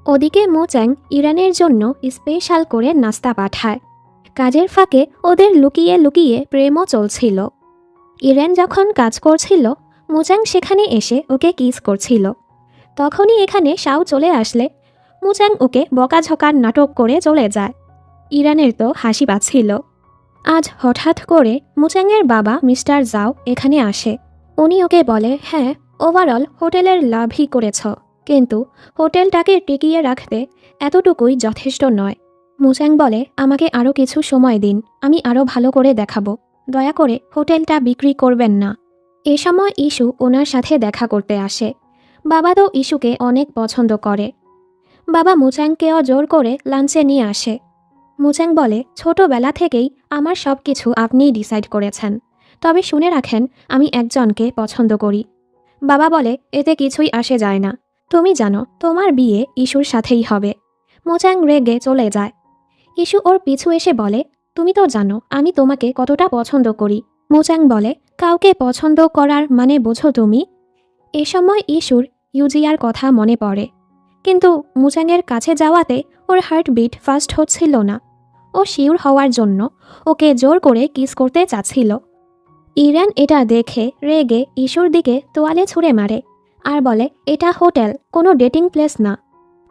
ওদিকে মোচাং ইরানের জন্য স্পেশাল করে নাস্তা পাঠায়। কাজের ফাঁকে ওদের লুকিয়ে লুকিয়ে প্রেমও চলছিল। ইরান যখন কাজ করছিল, মোচাং সেখানে এসে ওকে কিস করছিল। তখনই এখানে শাও চলে আসলে মোচাং ওকে বকাঝকার নাটক করে চলে যায়। ইরানের তো হাসি পাচ্ছিল। আজ হঠাৎ করে মোচাংয়ের বাবা মিস্টার জাও এখানে আসে। উনি ওকে বলে, হ্যাঁ, ওভারঅল হোটেলের লাভই করেছ, কিন্তু হোটেলটাকে টিকিয়ে রাখতে এতটুকুই যথেষ্ট নয়। মোচাং বলে, আমাকে আরও কিছু সময় দিন, আমি আরও ভালো করে দেখাবো, দয়া করে হোটেলটা বিক্রি করবেন না। এ সময় ইস্যু ওনার সাথে দেখা করতে আসে। বাবা তো ইস্যুকে অনেক পছন্দ করে। বাবা মোচাংকেও জোর করে লাঞ্চে নিয়ে আসে। মোচাং বলে, ছোটবেলা থেকেই আমার সব কিছু আপনিই ডিসাইড করেছেন, তবে শুনে রাখেন, আমি একজনকে পছন্দ করি। বাবা বলে, এতে কিছুই আসে যায় না, তুমি জানো তোমার বিয়ে ইস্যুর সাথেই হবে। মোচাং রেগে চলে যায়। ইস্যু ওর পিছু এসে বলে, তুমি তো জানো আমি তোমাকে কতটা পছন্দ করি। মোচাং বলে, কাউকে পছন্দ করার মানে বোঝো তুমি? এ সময় ইস্যুর ইউজিয়ার কথা মনে পড়ে, কিন্তু মোচাংয়ের কাছে যাওয়াতে ওর হার্টবিট ফাস্ট হচ্ছিল না। ও শিওর হওয়ার জন্য ওকে জোর করে কিস করতে চাচ্ছিল। ইরান এটা দেখে রেগে ইস্যুর দিকে তোয়ালে ছুঁড়ে মারে আর বলে, এটা হোটেল, কোনো ডেটিং প্লেস না।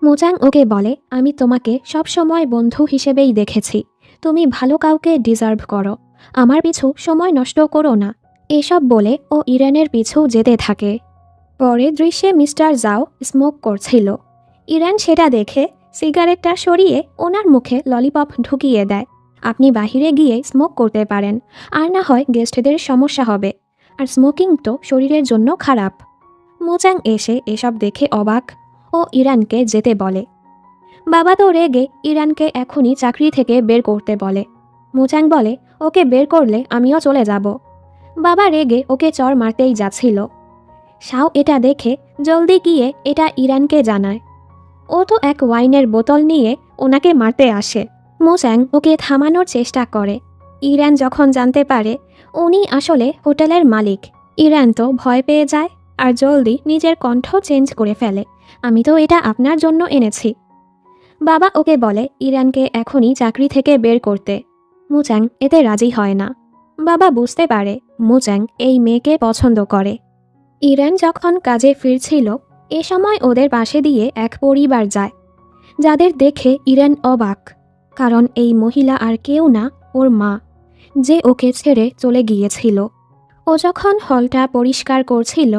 মোচাং ওকে বলে, আমি তোমাকে সবসময় বন্ধু হিসেবেই দেখেছি, তুমি ভালো কাউকে ডিজার্ভ করো, আমার পিছু সময় নষ্ট করো না। এসব বলে ও ইরানের পিছু যেতে থাকে। পরের দৃশ্যে মিস্টার জাও স্মোক করছিল। ইরান সেটা দেখে সিগারেটটা সরিয়ে ওনার মুখে ললিপপ ঢুকিয়ে দেয়। আপনি বাহিরে গিয়ে স্মোক করতে পারেন, আর না হয় গেস্টদের সমস্যা হবে, আর স্মোকিং তো শরীরের জন্য খারাপ। মোচাং এসে এসব দেখে অবাক ও ইরানকে যেতে বলে। বাবা তো রেগে ইরানকে এখনই চাকরি থেকে বের করতে বলে। মোচাং বলে, ওকে বের করলে আমিও চলে যাব। বাবা রেগে ওকে চড় মারতেই যাচ্ছিল। শাও এটা দেখে জলদি গিয়ে এটা ইরানকে জানায়। ও তো এক ওয়াইনের বোতল নিয়ে ওনাকে মারতে আসে। মোচাং ওকে থামানোর চেষ্টা করে। ইরান যখন জানতে পারে উনি আসলে হোটেলের মালিক, ইরান তো ভয় পেয়ে যায় আর জলদি নিজের কণ্ঠ চেঞ্জ করে ফেলে, আমি তো এটা আপনার জন্য এনেছি। বাবা ওকে বলে ইরানকে এখনই চাকরি থেকে বের করতে। মোচাং এতে রাজি হয় না। বাবা বুঝতে পারে মোচাং এই মেয়েকে পছন্দ করে। ইরান যখন কাজে ফিরছিল, এ সময় ওদের পাশে দিয়ে এক পরিবার যায়, যাদের দেখে ইরান অবাক, কারণ এই মহিলা আর কেউ না, ওর মা, যে ওকে ছেড়ে চলে গিয়েছিল। ও যখন হলটা পরিষ্কার করছিল,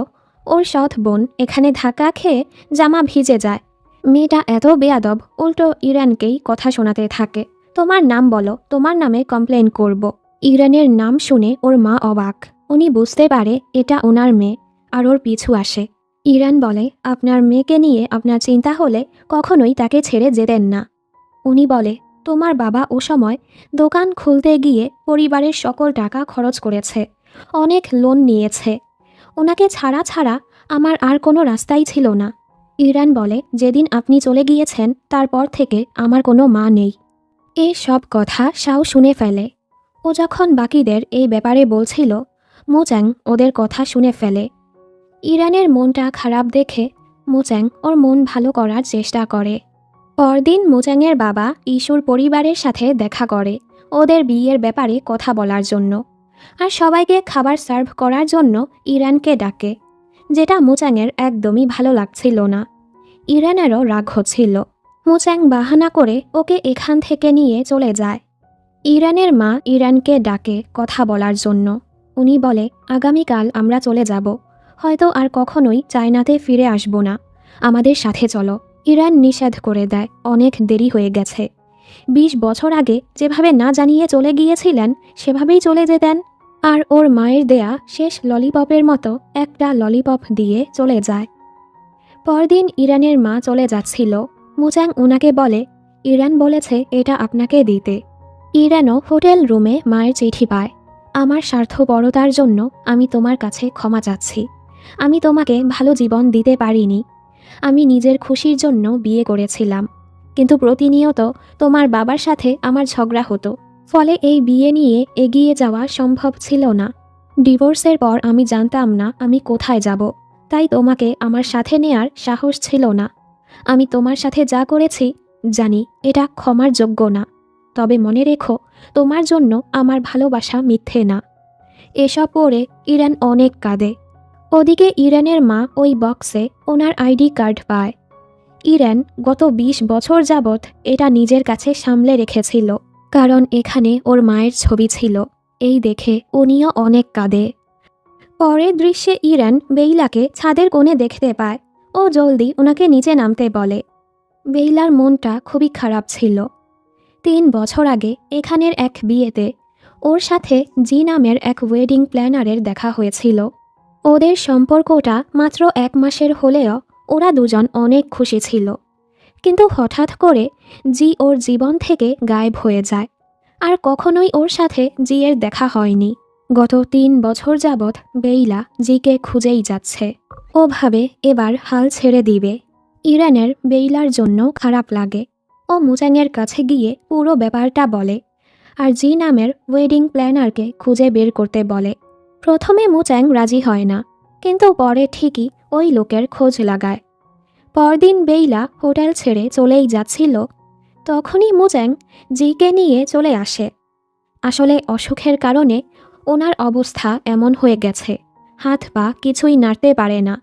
ওর সৎ বোন এখানে ধাক্কা খেয়ে জামা ভিজে যায়। মেয়েটা এত বেয়াদব, উল্টো ইরানকেই কথা শোনাতে থাকে, তোমার নাম বলো, তোমার নামে কমপ্লেন করব। ইরানের নাম শুনে ওর মা অবাক। উনি বুঝতে পারে এটা ওনার মেয়ে, আর ওর পিছু আসে। ইরান বলে, আপনার মেয়েকে নিয়ে আপনার চিন্তা হলে কখনোই তাকে ছেড়ে যেতেন না। উনি বলে, তোমার বাবা ও সময় দোকান খুলতে গিয়ে পরিবারের সকল টাকা খরচ করেছে, অনেক লোন নিয়েছে, ওনাকে ছাড়া ছাড়া আমার আর কোনো রাস্তাই ছিল না। ইরান বলে, যেদিন আপনি চলে গিয়েছেন তারপর থেকে আমার কোনো মা নেই। এই সব কথা শাও শুনে ফেলে। ও যখন বাকিদের এই ব্যাপারে বলছিল, মোচাং ওদের কথা শুনে ফেলে। ইরানের মনটা খারাপ দেখে মোচাং ওর মন ভালো করার চেষ্টা করে। পরদিন মোচাংয়ের বাবা ইস্যুর পরিবারের সাথে দেখা করে ওদের বিয়ের ব্যাপারে কথা বলার জন্য, আর সবাইকে খাবার সার্ভ করার জন্য ইরানকে ডাকে, যেটা মোচাংয়ের একদমই ভালো লাগছিল না। ইরানেরও রাগ হচ্ছিল। মোচাং বাহানা করে ওকে এখান থেকে নিয়ে চলে যায়। ইরানের মা ইরানকে ডাকে কথা বলার জন্য। উনি বলে, আগামীকাল আমরা চলে যাব, হয়তো আর কখনোই চায়নাতে ফিরে আসব না, আমাদের সাথে চলো। ইরান নিষেধ করে দেয়, অনেক দেরি হয়ে গেছে। 20 বছর আগে যেভাবে না জানিয়ে চলে গিয়েছিলেন সেভাবেই চলে যেতেন, আর ওর মায়ের দেয়া শেষ ললিপপের মতো একটা ললিপপ দিয়ে চলে যায়। পরদিন ইরানের মা চলে যাচ্ছিল। মুচাং ওনাকে বলে, ইরান বলেছে এটা আপনাকে দিতে। ইরানও হোটেল রুমে মায়ের চিঠি পায়। আমার স্বার্থপরতার জন্য আমি তোমার কাছে ক্ষমা চাচ্ছি। আমি তোমাকে ভালো জীবন দিতে পারিনি। আমি নিজের খুশির জন্য বিয়ে করেছিলাম, কিন্তু প্রতিনিয়ত তোমার বাবার সাথে আমার ঝগড়া হতো, ফলে এই বিয়ে নিয়ে এগিয়ে যাওয়া সম্ভব ছিল না। ডিভোর্সের পর আমি জানতাম না আমি কোথায় যাব, তাই তোমাকে আমার সাথে নেয়ার সাহস ছিল না। আমি তোমার সাথে যা করেছি জানি এটা ক্ষমার যোগ্য না, তবে মনে রেখো তোমার জন্য আমার ভালোবাসা মিথ্যে না। এসব পড়ে ইরান অনেক কাঁদে। ওদিকে ইরানের মা ওই বক্সে ওনার আইডি কার্ড পায়। ইরান গত 20 বছর যাবৎ এটা নিজের কাছে সামলে রেখেছিল, কারণ এখানে ওর মায়ের ছবি ছিল। এই দেখে উনিও অনেক কাঁদে। পরের দৃশ্যে ইরান বেইলাকে ছাদের কোণে দেখতে পায়। ও জলদি ওনাকে নিচে নামতে বলে। বেইলার মনটা খুবই খারাপ ছিল। 3 বছর আগে এখানের এক বিয়েতে ওর সাথে জি নামের এক ওয়েডিং প্ল্যানারের দেখা হয়েছিল। ওদের সম্পর্কটা মাত্র 1 মাসের হলেও ওরা দুজন অনেক খুশি ছিল। কিন্তু হঠাৎ করে জি ওর জীবন থেকে গায়েব হয়ে যায়, আর কখনোই ওর সাথে জিয়ের দেখা হয়নি। গত 3 বছর যাবৎ বেইলা জিকে খুঁজেই যাচ্ছে। ও ভাবে এবার হাল ছেড়ে দিবে। ইরানের বেইলার জন্য খারাপ লাগে। ও মুচাংয়ের কাছে গিয়ে পুরো ব্যাপারটা বলে, আর জি নামের ওয়েডিং প্ল্যানারকে খুঁজে বের করতে বলে। প্রথমে মুচাং রাজি হয় না, কিন্তু পরে ঠিকই ওই লোকের খোঁজ লাগায়। পরদিন বেইলা হোটেল ছেড়ে চলেই যাচ্ছিল, তখনই মুচাং জিকে নিয়ে চলে আসে। আসলে অসুখের কারণে ওনার অবস্থা এমন হয়ে গেছে, হাত পা কিছুই নাড়তে পারে না।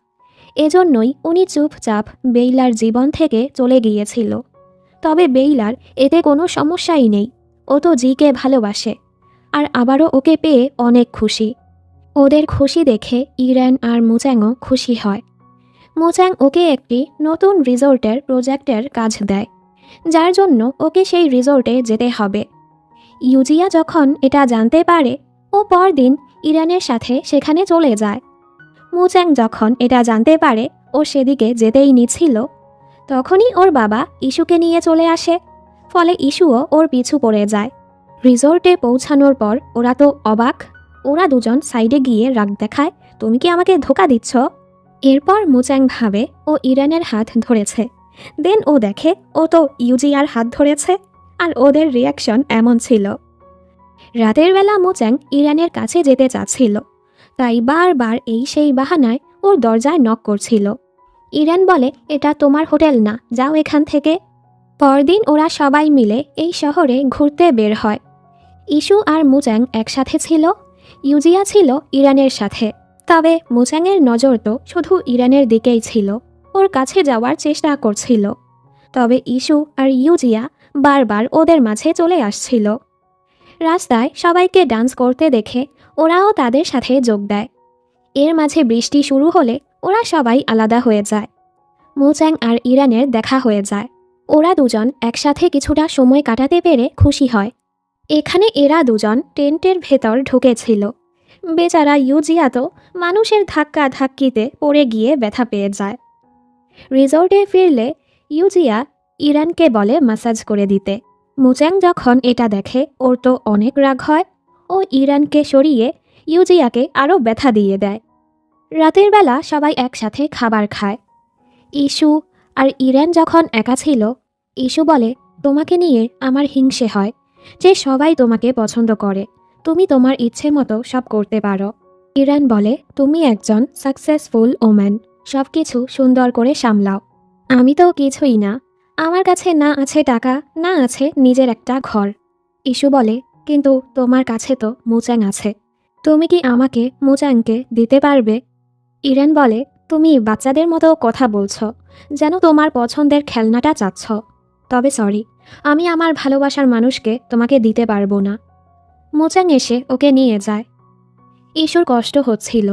এজন্যই উনি চুপচাপ বেইলার জীবন থেকে চলে গিয়েছিল। তবে বেইলার এতে কোনো সমস্যাই নেই। ও তো জিকে ভালোবাসে, আর আবারও ওকে পেয়ে অনেক খুশি। ওদের খুশি দেখে ইরান আর মুচাংও খুশি হয়। মুচাং ওকে একটি নতুন রিসোর্টের প্রজেক্টের কাজ দেয়, যার জন্য ওকে সেই রিসোর্টে যেতে হবে। ইউজিয়া যখন এটা জানতে পারে, ও পরদিন ইরানের সাথে সেখানে চলে যায়। মুচাং যখন এটা জানতে পারে ও সেদিকে যেতেই নিচ্ছিল, তখনই ওর বাবা ইস্যুকে নিয়ে চলে আসে। ফলে ইস্যুও ওর পিছু পড়ে যায়। রিসোর্টে পৌঁছানোর পর ওরা তো অবাক। ওরা দুজন সাইডে গিয়ে রাগ দেখায়, তুমি কি আমাকে ধোকা দিচ্ছ? এরপর মুচাং ভাবে ও ইরানের হাত ধরেছে। দেন ও দেখে ও তো ইউজিয়ার হাত ধরেছে, আর ওদের রিয়াকশন এমন ছিল। রাতের বেলা মুচাং ইরানের কাছে যেতে চাচ্ছিল, তাই বারবার এই সেই বাহানায় ওর দরজায় নক করছিল। ইরান বলে, এটা তোমার হোটেল না, যাও এখান থেকে। পরদিন ওরা সবাই মিলে এই শহরে ঘুরতে বের হয়। ইস্যু আর মুচাং একসাথে ছিল, ইউজিয়া ছিল ইরানের সাথে। তবে মুচাংয়ের নজর তো শুধু ইরানের দিকেই ছিল, ওর কাছে যাওয়ার চেষ্টা করছিল। তবে ইস্যু আর ইউজিয়া বারবার ওদের মাঝে চলে আসছিল। রাস্তায় সবাইকে ডান্স করতে দেখে ওরাও তাদের সাথে যোগ দেয়। এর মাঝে বৃষ্টি শুরু হলে ওরা সবাই আলাদা হয়ে যায়। মুচাং আর ইরানের দেখা হয়ে যায়। ওরা দুজন একসাথে কিছুটা সময় কাটাতে পেরে খুশি হয়। এখানে এরা দুজন টেন্টের ভেতর ঢুকেছিল। বেচারা ইউজিয়া তো মানুষের ধাক্কা ধাক্কিতে পড়ে গিয়ে ব্যথা পেয়ে যায়। রিসোর্টে ফিরলে ইউজিয়া ইরানকে বলে ম্যাসাজ করে দিতে। মুচাং যখন এটা দেখে ওর তো অনেক রাগ হয়। ও ইরানকে সরিয়ে ইউজিয়াকে আরও ব্যথা দিয়ে দেয়। রাতের বেলা সবাই একসাথে খাবার খায়। ইস্যু আর ইরান যখন একা ছিল, ইস্যু বলে, তোমাকে নিয়ে আমার হিংসে হয় যে সবাই তোমাকে পছন্দ করে, তুমি তোমার ইচ্ছে মতো সব করতে পারো। ইরান বলে, তুমি একজন সাকসেসফুল ওম্যান, সব কিছু সুন্দর করে সামলাও। আমি তো কিছুই না, আমার কাছে না আছে টাকা, না আছে নিজের একটা ঘর। ইস্যু বলে, কিন্তু তোমার কাছে তো মুচাং আছে, তুমি কি আমাকে মুচাংকে দিতে পারবে? ইরান বলে, তুমি বাচ্চাদের মতো কথা বলছো, যেন তোমার পছন্দের খেলনাটা চাচ্ছ। তবে সরি, আমি আমার ভালোবাসার মানুষকে তোমাকে দিতে পারবো না। মুচাং এসে ওকে নিয়ে যায়। ইস্যুর কষ্ট হচ্ছিল।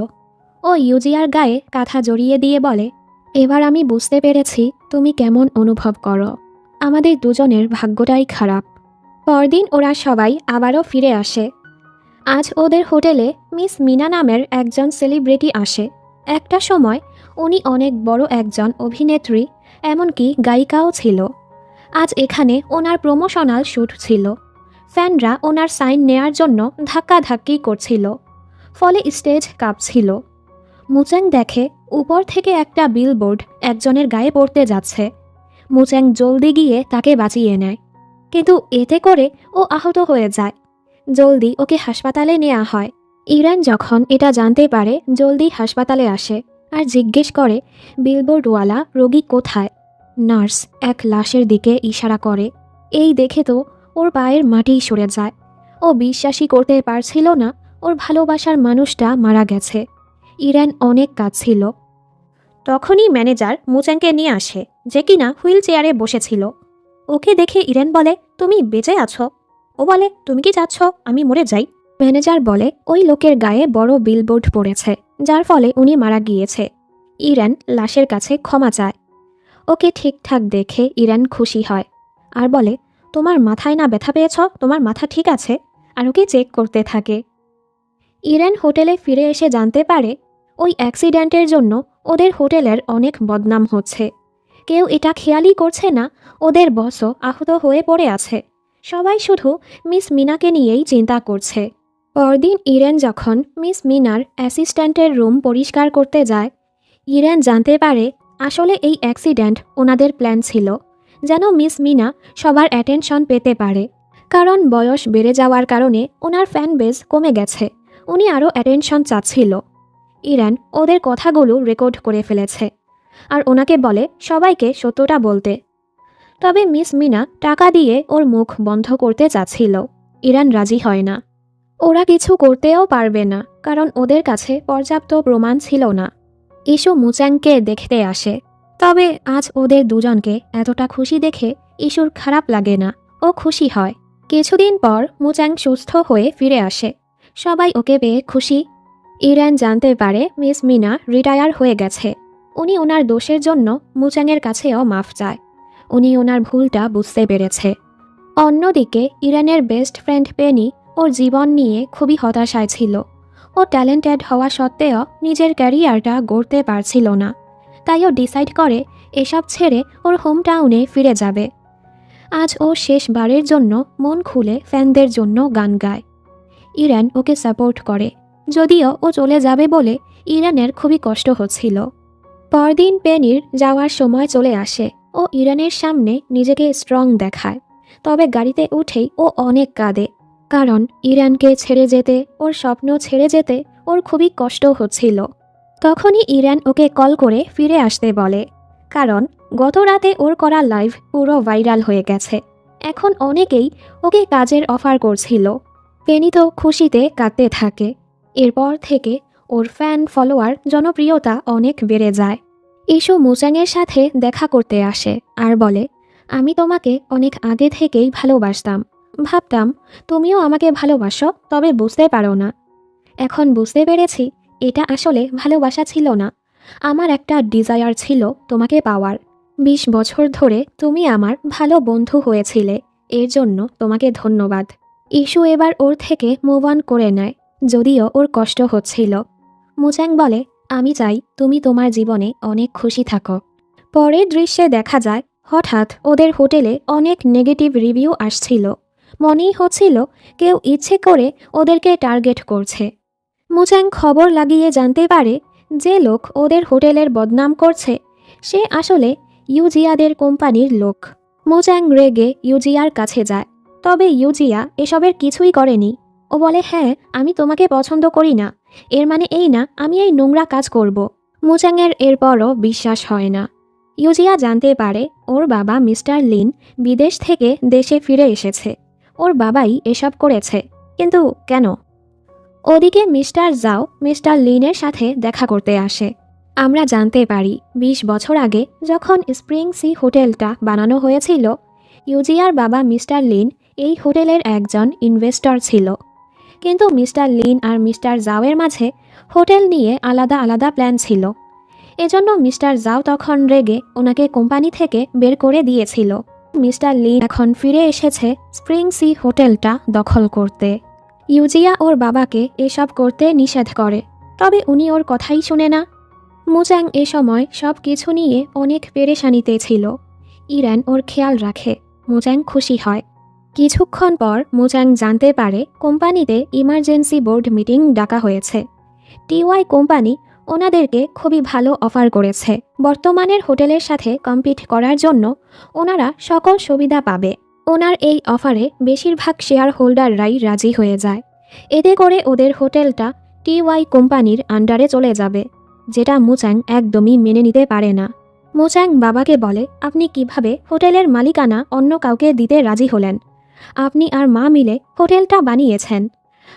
ও ইউজিয়ার গায়ে কাঁথা জড়িয়ে দিয়ে বলে, এবার আমি বুঝতে পেরেছি তুমি কেমন অনুভব করো। আমাদের দুজনের ভাগ্যটাই খারাপ। পরদিন ওরা সবাই আবারও ফিরে আসে। আজ ওদের হোটেলে মিস মিনা নামের একজন সেলিব্রিটি আসে। একটা সময় উনি অনেক বড় একজন অভিনেত্রী, এমনকি গায়িকাও ছিল। আজ এখানে ওনার প্রমোশনাল শ্যুট ছিল। ফ্যানরা ওনার সাইন নেয়ার জন্য ধাক্কাধাক্কি করছিল, ফলে স্টেজ কাঁপছিল। মুচ্যাং দেখে উপর থেকে একটা বিলবোর্ড একজনের গায়ে পড়তে যাচ্ছে। মুচ্যাং জলদি গিয়ে তাকে বাঁচিয়ে নেয়, কিন্তু এতে করে ও আহত হয়ে যায়। জলদি ওকে হাসপাতালে নেওয়া হয়। ইরান যখন এটা জানতে পারে জলদি হাসপাতালে আসে আর জিজ্ঞেস করে বিলবোর্ডওয়ালা রোগী কোথায়। নার্স এক লাশের দিকে ইশারা করে। এই দেখে তো ওর পায়ের মাটি সরে যায়। ও বিশ্বাসই করতে পারছিল না ওর ভালোবাসার মানুষটা মারা গেছে। ইরান অনেক কাঁদছিল। তখনই ম্যানেজার মুচ্যাংকে নিয়ে আসে, যে কিনা হুইল চেয়ারে বসেছিল। ওকে দেখে ইরান বলে, তুমি বেঁচে আছো? ও বলে, তুমি কি চাচ্ছ আমি মরে যাই? ম্যানেজার বলে, ওই লোকের গায়ে বড় বিলবোর্ড পড়েছে, যার ফলে উনি মারা গিয়েছে। ইরান লাশের কাছে ক্ষমা চায়। ওকে ঠিকঠাক দেখে ইরান খুশি হয় আর বলে, তোমার মাথায় না ব্যথা পেয়েছ? তোমার মাথা ঠিক আছে? আর ওকে চেক করতে থাকে। ইরান হোটেলে ফিরে এসে জানতে পারে ওই অ্যাক্সিডেন্টের জন্য ওদের হোটেলের অনেক বদনাম হচ্ছে। কেউ এটা খেয়ালই করছে না ওদের বসও আহত হয়ে পড়ে আছে। সবাই শুধু মিস মিনাকে নিয়েই চিন্তা করছে। পরদিন ইরান যখন মিস মিনার অ্যাসিস্ট্যান্টের রুম পরিষ্কার করতে যায়, ইরান জানতে পারে আসলে এই অ্যাক্সিডেন্ট ওনাদের প্ল্যান ছিল, যেন মিস মিনা সবার অ্যাটেনশন পেতে পারে। কারণ বয়স বেড়ে যাওয়ার কারণে ওনার ফ্যান বেস কমে গেছে, উনি আরও অ্যাটেনশন চাচ্ছিল। ইরান ওদের কথাগুলো রেকর্ড করে ফেলেছে আর ওনাকে বলে সবাইকে সত্যটা বলতে। তবে মিস মিনা টাকা দিয়ে ওর মুখ বন্ধ করতে চাচ্ছিল। ইরান রাজি হয় না। ওরা কিছু করতেও পারবে না, কারণ ওদের কাছে পর্যাপ্ত প্রমাণ ছিল না। ইস্যু মুচ্যাংকে দেখতে আসে। তবে আজ ওদের দুজনকে এতটা খুশি দেখে ইস্যুর খারাপ লাগে না, ও খুশি হয়। কিছুদিন পর মুচ্যাং সুস্থ হয়ে ফিরে আসে। সবাই ওকে পেয়ে খুশি। ইরান জানতে পারে মিস মিনা রিটায়ার হয়ে গেছে। উনি ওনার দোষের জন্য মুচ্যাংয়ের কাছেও মাফ চায়। উনি ওনার ভুলটা বুঝতে পেরেছে। অন্যদিকে ইরানের বেস্ট ফ্রেন্ড পেনি ওর জীবন নিয়ে খুবই হতাশায় ছিল। ও ট্যালেন্টেড হওয়া সত্ত্বেও নিজের ক্যারিয়ারটা গড়তে পারছিল না। তাই ও ডিসাইড করে এসব ছেড়ে ওর হোম টাউনে ফিরে যাবে। আজ ও শেষবারের জন্য মন খুলে ফ্যানদের জন্য গান গায়। ইরান ওকে সাপোর্ট করে, যদিও ও চলে যাবে বলে ইরানের খুবই কষ্ট হচ্ছিল। পরদিন পেনির যাওয়ার সময় চলে আসে। ও ইরানের সামনে নিজেকে স্ট্রং দেখায়, তবে গাড়িতে উঠেই ও অনেক কাঁদে। কারণ ইরানকে ছেড়ে যেতে, ওর স্বপ্ন ছেড়ে যেতে ওর খুবই কষ্ট হচ্ছিল। তখনই ইরান ওকে কল করে ফিরে আসতে বলে, কারণ গত রাতে ওর করা লাইভ পুরো ভাইরাল হয়ে গেছে। এখন অনেকেই ওকে কাজের অফার করছিল। পেনি তো খুশিতে কাঁদতে থাকে। এরপর থেকে ওর ফ্যান ফলোয়ার জনপ্রিয়তা অনেক বেড়ে যায়। ইস্যু মুচ্যাংয়ের সাথে দেখা করতে আসে আর বলে, আমি তোমাকে অনেক আগে থেকেই ভালোবাসতাম। ভাবতাম তুমিও আমাকে ভালোবাসো, তবে বুঝতে পারো না। এখন বুঝতে পেরেছি এটা আসলে ভালোবাসা ছিল না। আমার একটা ডিজায়ার ছিল তোমাকে পাওয়ার। 20 বছর ধরে তুমি আমার ভালো বন্ধু হয়েছিলে, এর জন্য তোমাকে ধন্যবাদ। ইস্যু এবার ওর থেকে মুভ অন করে নেয়, যদিও ওর কষ্ট হচ্ছিল। মুচ্যাং বলে, আমি চাই তুমি তোমার জীবনে অনেক খুশি থাকো। পরের দৃশ্যে দেখা যায় হঠাৎ ওদের হোটেলে অনেক নেগেটিভ রিভিউ আসছিল। মনেই হচ্ছিল কেউ ইচ্ছে করে ওদেরকে টার্গেট করছে। মুচ্যাং খবর লাগিয়ে জানতে পারে যে লোক ওদের হোটেলের বদনাম করছে সে আসলে ইউজিয়াদের কোম্পানির লোক। মুচ্যাং রেগে ইউজিয়ার কাছে যায়, তবে ইউজিয়া এসবের কিছুই করেনি। ও বলে, হ্যাঁ আমি তোমাকে পছন্দ করি না, এর মানে এই না আমি এই নোংরা কাজ করব। মুচ্যাংয়ের এরপরও বিশ্বাস হয় না। ইউজিয়া জানতে পারে ওর বাবা মিস্টার লিন বিদেশ থেকে দেশে ফিরে এসেছে। ওর বাবাই এসব করেছে, কিন্তু কেন? ওদিকে মিস্টার জাও মিস্টার লিনের সাথে দেখা করতে আসে। আমরা জানতে পারি 20 বছর আগে যখন স্প্রিং সি হোটেলটা বানানো হয়েছিল, ইউজিয়ার বাবা মিস্টার লিন এই হোটেলের একজন ইনভেস্টর ছিল। কিন্তু মিস্টার লিন আর মিস্টার জাওয়ের মাঝে হোটেল নিয়ে আলাদা আলাদা প্ল্যান ছিল। এজন্য মিস্টার জাও তখন রেগে ওনাকে কোম্পানি থেকে বের করে দিয়েছিল। মিস্টার লি এখন ফিরে এসেছে স্প্রিং সি হোটেলটা দখল করতে। ইউজিয়া ওর বাবাকে এসব করতে নিষেধ করে, তবে উনি ওর কথাই শুনে না। মুচাং এ সময় সব কিছু নিয়ে অনেক পেরেশানিতে ছিল। ইরান ওর খেয়াল রাখে, মুচাং খুশি হয়। কিছুক্ষণ পর মুচাং জানতে পারে কোম্পানিতে ইমার্জেন্সি বোর্ড মিটিং ডাকা হয়েছে। টিওয়াই কোম্পানি ওনাদেরকে খুবই ভালো অফার করেছে। বর্তমানের হোটেলের সাথে কম্পিট করার জন্য ওনারা সকল সুবিধা পাবে। ওনার এই অফারে বেশিরভাগ শেয়ার হোল্ডাররাই রাজি হয়ে যায়। এতে করে ওদের হোটেলটা টিওয়াই কোম্পানির আন্ডারে চলে যাবে, যেটা মুচাং একদমই মেনে নিতে পারে না। মুচাং বাবাকে বলে, আপনি কিভাবে হোটেলের মালিকানা অন্য কাউকে দিতে রাজি হলেন? আপনি আর মা মিলে হোটেলটা বানিয়েছেন।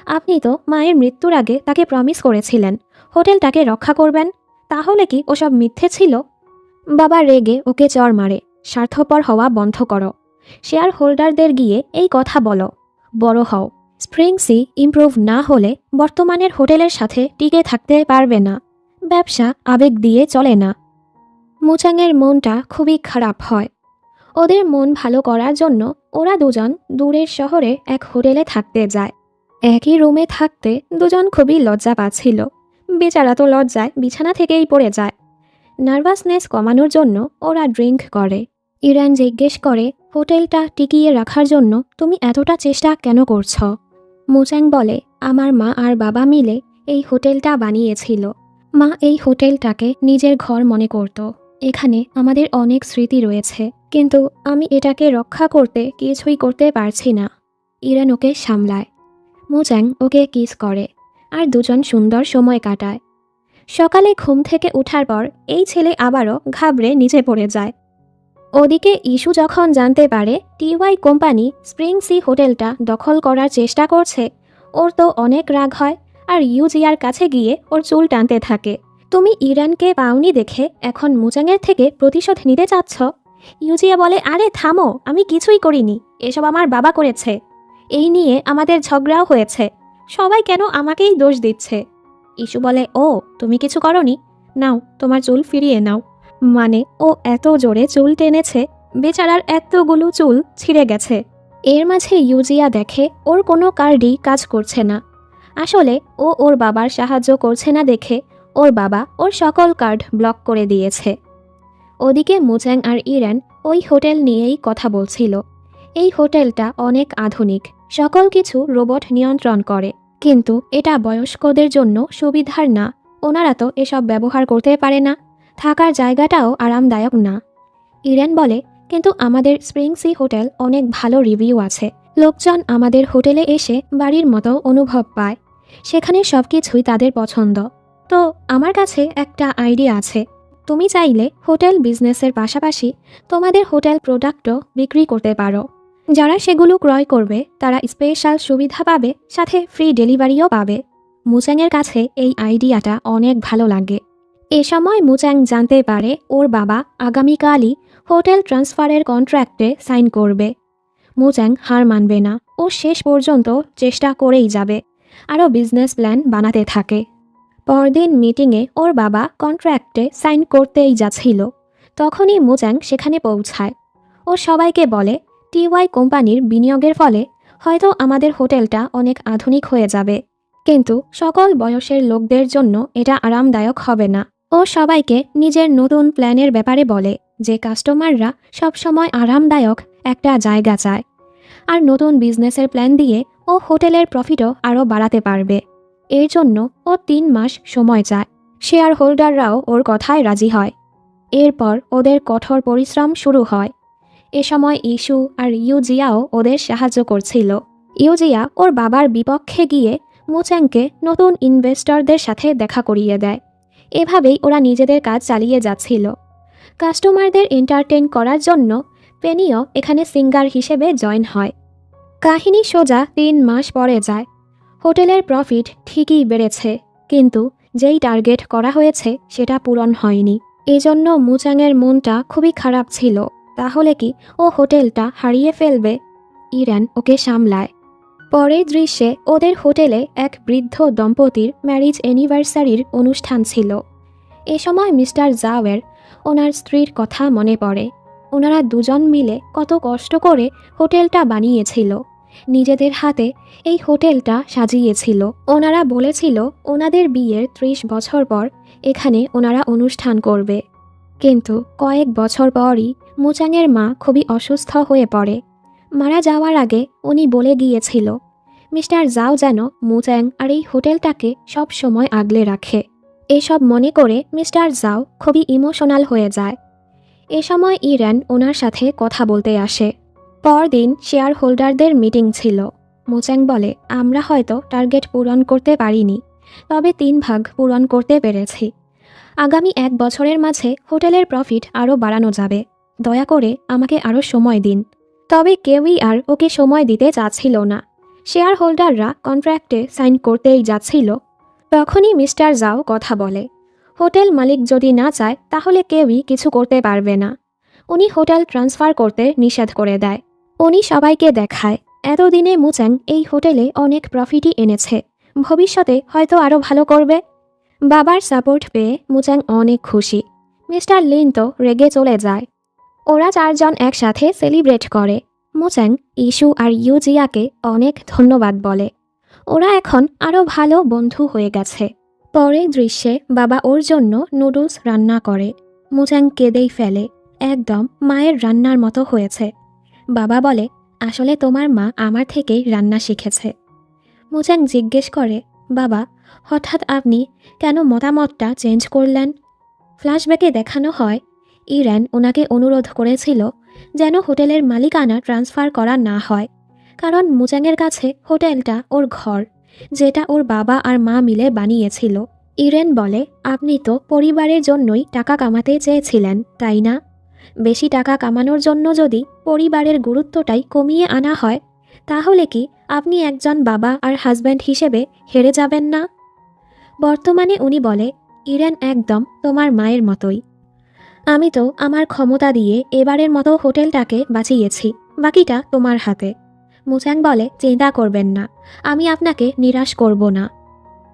আপনি তো মায়ের মৃত্যুর আগে তাকে প্রমিস করেছিলেন হোটেলটাকে রক্ষা করবেন। তাহলে কি ওসব মিথ্যে ছিল? বাবা রেগে ওকে চড় মারে, স্বার্থপর হওয়া বন্ধ করো। শেয়ার হোল্ডারদের গিয়ে এই কথা বলো, বড় হও। স্প্রিং সি ইমপ্রুভ না হলে বর্তমানের হোটেলের সাথে টিকে থাকতে পারবে না। ব্যবসা আবেগ দিয়ে চলে না। মুচাংয়ের মনটা খুবই খারাপ হয়। ওদের মন ভালো করার জন্য ওরা দুজন দূরের শহরে এক হোটেলে থাকতে যায়। একই রুমে থাকতে দুজন খুবই লজ্জা পাচ্ছিল। বেচারা তো লজ্জায় বিছানা থেকেই পড়ে যায়। নার্ভাসনেস কমানোর জন্য ওরা ড্রিঙ্ক করে। ইরান জিজ্ঞেস করে, হোটেলটা টিকিয়ে রাখার জন্য তুমি এতটা চেষ্টা কেন করছ? মুচাং বলে, আমার মা আর বাবা মিলে এই হোটেলটা বানিয়েছিল। মা এই হোটেলটাকে নিজের ঘর মনে করত। এখানে আমাদের অনেক স্মৃতি রয়েছে, কিন্তু আমি এটাকে রক্ষা করতে কিছুই করতে পারছি না। ইরান ওকে সামলায়। মুচাং ওকে কিস করে আর দুজন সুন্দর সময় কাটায়। সকালে ঘুম থেকে ওঠার পর এই ছেলে আবারও ঘাবড়ে নিচে পড়ে যায়। ওদিকে ইস্যু যখন জানতে পারে টিওয়াই কোম্পানি স্প্রিং সি হোটেলটা দখল করার চেষ্টা করছে, ওর তো অনেক রাগ হয় আর ইউজিয়ার কাছে গিয়ে ওর চুল টানতে থাকে। তুমি ইরানকে পাওনি দেখে এখন মুচাংয়ের থেকে প্রতিশোধ নিতে চাচ্ছ? ইউজিয়া বলে, আরে থামো, আমি কিছুই করিনি, এসব আমার বাবা করেছে। এই নিয়ে আমাদের ঝগড়াও হয়েছে, সবাই কেন আমাকেই দোষ দিচ্ছে। ইস্যু বলে, ও তুমি কিছু করনি, নাও তোমার চুল ফিরিয়ে নাও। মানে ও এত জোরে চুল টেনেছে, বেচারার এতগুলো চুল ছিঁড়ে গেছে। এর মাঝে ইউজিয়া দেখে ওর কোনো কার্ডই কাজ করছে না। আসলে ও ওর বাবার সাহায্য করছে না দেখে ওর বাবা ওর সকল কার্ড ব্লক করে দিয়েছে। ওদিকে মুচাং আর ইরান ওই হোটেল নিয়েই কথা বলছিল। এই হোটেলটা অনেক আধুনিক, সকল কিছু রোবট নিয়ন্ত্রণ করে, কিন্তু এটা বয়স্কদের জন্য সুবিধার না। ওনারা তো এসব ব্যবহার করতে পারে না, থাকার জায়গাটাও আরামদায়ক না। ইরান বলে, কিন্তু আমাদের স্প্রিং সি হোটেল অনেক ভালো রিভিউ আছে। লোকজন আমাদের হোটেলে এসে বাড়ির মতো অনুভব পায়। সেখানে সব কিছুই তাদের পছন্দ। তো আমার কাছে একটা আইডিয়া আছে, তুমি চাইলে হোটেল বিজনেসের পাশাপাশি তোমাদের হোটেল প্রোডাক্টও বিক্রি করতে পারো। যারা সেগুলো ক্রয় করবে তারা স্পেশাল সুবিধা পাবে, সাথে ফ্রি ডেলিভারিও পাবে। মুচাংয়ের কাছে এই আইডিয়াটা অনেক ভালো লাগে। এ সময় মুচাং জানতে পারে ওর বাবা আগামীকালই হোটেল ট্রান্সফারের কন্ট্রাক্টে সাইন করবে। মুচাং হার মানবে না, ও শেষ পর্যন্ত চেষ্টা করেই যাবে, আরও বিজনেস প্ল্যান বানাতে থাকে। পরদিন মিটিংয়ে ওর বাবা কন্ট্রাক্টে সাইন করতেই যাচ্ছিল, তখনই মুচাং সেখানে পৌঁছায়। ও সবাইকে বলে, টিওয়াই কোম্পানির বিনিয়োগের ফলে হয়তো আমাদের হোটেলটা অনেক আধুনিক হয়ে যাবে, কিন্তু সকল বয়সের লোকদের জন্য এটা আরামদায়ক হবে না। ও সবাইকে নিজের নতুন প্ল্যানের ব্যাপারে বলে যে কাস্টমাররা সবসময় আরামদায়ক একটা জায়গা চায়, আর নতুন বিজনেসের প্ল্যান দিয়ে ও হোটেলের প্রফিটও আরও বাড়াতে পারবে। এর জন্য ও 3 মাস সময় চায়। শেয়ার হোল্ডাররাও ওর কথায় রাজি হয়। এরপর ওদের কঠোর পরিশ্রম শুরু হয়। এ সময় ইস্যু আর ইউজিয়াও ওদের সাহায্য করছিল। ইউজিয়া ওর বাবার বিপক্ষে গিয়ে মুচাংকে নতুন ইনভেস্টরদের সাথে দেখা করিয়ে দেয়। এভাবেই ওরা নিজেদের কাজ চালিয়ে যাচ্ছিল। কাস্টমারদের এন্টারটেইন করার জন্য পেনিও এখানে সিঙ্গার হিসেবে জয়েন হয়। কাহিনী সোজা 3 মাস পরে যায়। হোটেলের প্রফিট ঠিকই বেড়েছে, কিন্তু যেই টার্গেট করা হয়েছে সেটা পূরণ হয়নি। এজন্য মুচাংয়ের মনটা খুবই খারাপ ছিল। তাহলে কি ও হোটেলটা হারিয়ে ফেলবে? ইরান ওকে সামলায়। পরের দৃশ্যে ওদের হোটেলে এক বৃদ্ধ দম্পতির ম্যারিজ অ্যানিভার্সারির অনুষ্ঠান ছিল। এ সময় মিস্টার জাওয়ের ওনার স্ত্রীর কথা মনে পড়ে। ওনারা দুজন মিলে কত কষ্ট করে হোটেলটা বানিয়েছিল, নিজেদের হাতে এই হোটেলটা সাজিয়েছিল। ওনারা বলেছিল ওনাদের বিয়ের 30 বছর পর এখানে ওনারা অনুষ্ঠান করবে। কিন্তু কয়েক বছর পরই মুচাংয়ের মা খুবই অসুস্থ হয়ে পড়ে। মারা যাওয়ার আগে উনি বলে গিয়েছিল মিস্টার জাও যেন মুচাং আর এই হোটেলটাকে সব সময় আগলে রাখে। এসব মনে করে মিস্টার জাও খুবই ইমোশনাল হয়ে যায়। এ সময় ইরান ওনার সাথে কথা বলতে আসে। পরদিন শেয়ার হোল্ডারদের মিটিং ছিল। মুচাং বলে আমরা হয়তো টার্গেট পূরণ করতে পারিনি, তবে 3 ভাগ পূরণ করতে পেরেছি। আগামী 1 বছরের মাঝে হোটেলের প্রফিট আরও বাড়ানো যাবে। দয়া করে আমাকে আরও সময় দিন। তবে কেউই আর ওকে সময় দিতে চাচ্ছিল না। শেয়ার হোল্ডাররা কন্ট্রাক্টে সাইন করতেই যাচ্ছিল। তখনই মিস্টার জাও কথা বলে, হোটেল মালিক যদি না চায় তাহলে কেউই কিছু করতে পারবে না। উনি হোটেল ট্রান্সফার করতে নিষেধ করে দেয়। উনি সবাইকে দেখায় এতদিনে মুচাং এই হোটেলে অনেক প্রফিটই এনেছে, ভবিষ্যতে হয়তো আরও ভালো করবে। বাবার সাপোর্ট পেয়ে মুচাং অনেক খুশি। মিস্টার লিন তো রেগে চলে যায়। ওরা 4 জন একসাথে সেলিব্রেট করে। মুচাং ইস্যু আর ইউজিয়াকে অনেক ধন্যবাদ বলে। ওরা এখন আরও ভালো বন্ধু হয়ে গেছে। পরের দৃশ্যে বাবা ওর জন্য নুডলস রান্না করে। মুচাং কেঁদেই ফেলে, একদম মায়ের রান্নার মতো হয়েছে। বাবা বলে আসলে তোমার মা আমার থেকেই রান্না শিখেছে। মুচাং জিজ্ঞেস করে বাবা হঠাৎ আপনি কেন মতামতটা চেঞ্জ করলেন? ফ্ল্যাশব্যাকে দেখানো হয় ইরান ওনাকে অনুরোধ করেছিল যেন হোটেলের মালিকানা ট্রান্সফার করা না হয়, কারণ মুচাংয়ের কাছে হোটেলটা ওর ঘর, যেটা ওর বাবা আর মা মিলে বানিয়েছিল। ইরেন বলে আপনি তো পরিবারের জন্যই টাকা কামাতে চেয়েছিলেন, তাই না? বেশি টাকা কামানোর জন্য যদি পরিবারের গুরুত্বটাই কমিয়ে আনা হয়, তাহলে কি আপনি একজন বাবা আর হাজব্যান্ড হিসেবে হেরে যাবেন না? বর্তমানে উনি বলে ইরেন একদম তোমার মায়ের মতোই। আমি তো আমার ক্ষমতা দিয়ে এবারের মতো হোটেলটাকে বাঁচিয়েছি, বাকিটা তোমার হাতে। মুচাং বলে চিন্তা করবেন না, আমি আপনাকে নিরাশ করব না।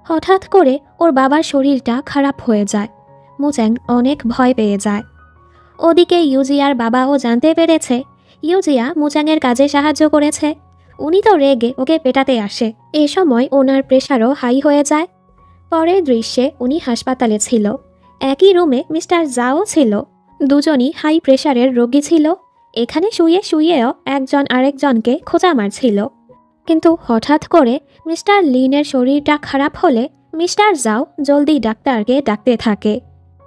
হঠাৎ করে ওর বাবার শরীরটা খারাপ হয়ে যায়। মুচাং অনেক ভয় পেয়ে যায়। ওদিকে ইউজিয়ার বাবাও জানতে পেরেছে ইউজিয়া মুচাংয়ের কাজে সাহায্য করেছে। উনি তো রেগে ওকে পেটাতে আসে। এ সময় ওনার প্রেশারও হাই হয়ে যায়। পরের দৃশ্যে উনি হাসপাতালে ছিল। একই রুমে মিস্টার জাও ছিল। দুজনই হাই প্রেশারের রোগী ছিল। এখানে শুয়ে শুয়েও একজন আরেকজনকে খোঁচা মারছিল। কিন্তু হঠাৎ করে মিস্টার লিনের শরীরটা খারাপ হলে মিস্টার জাও জলদি ডাক্তারকে ডাকতে থাকে।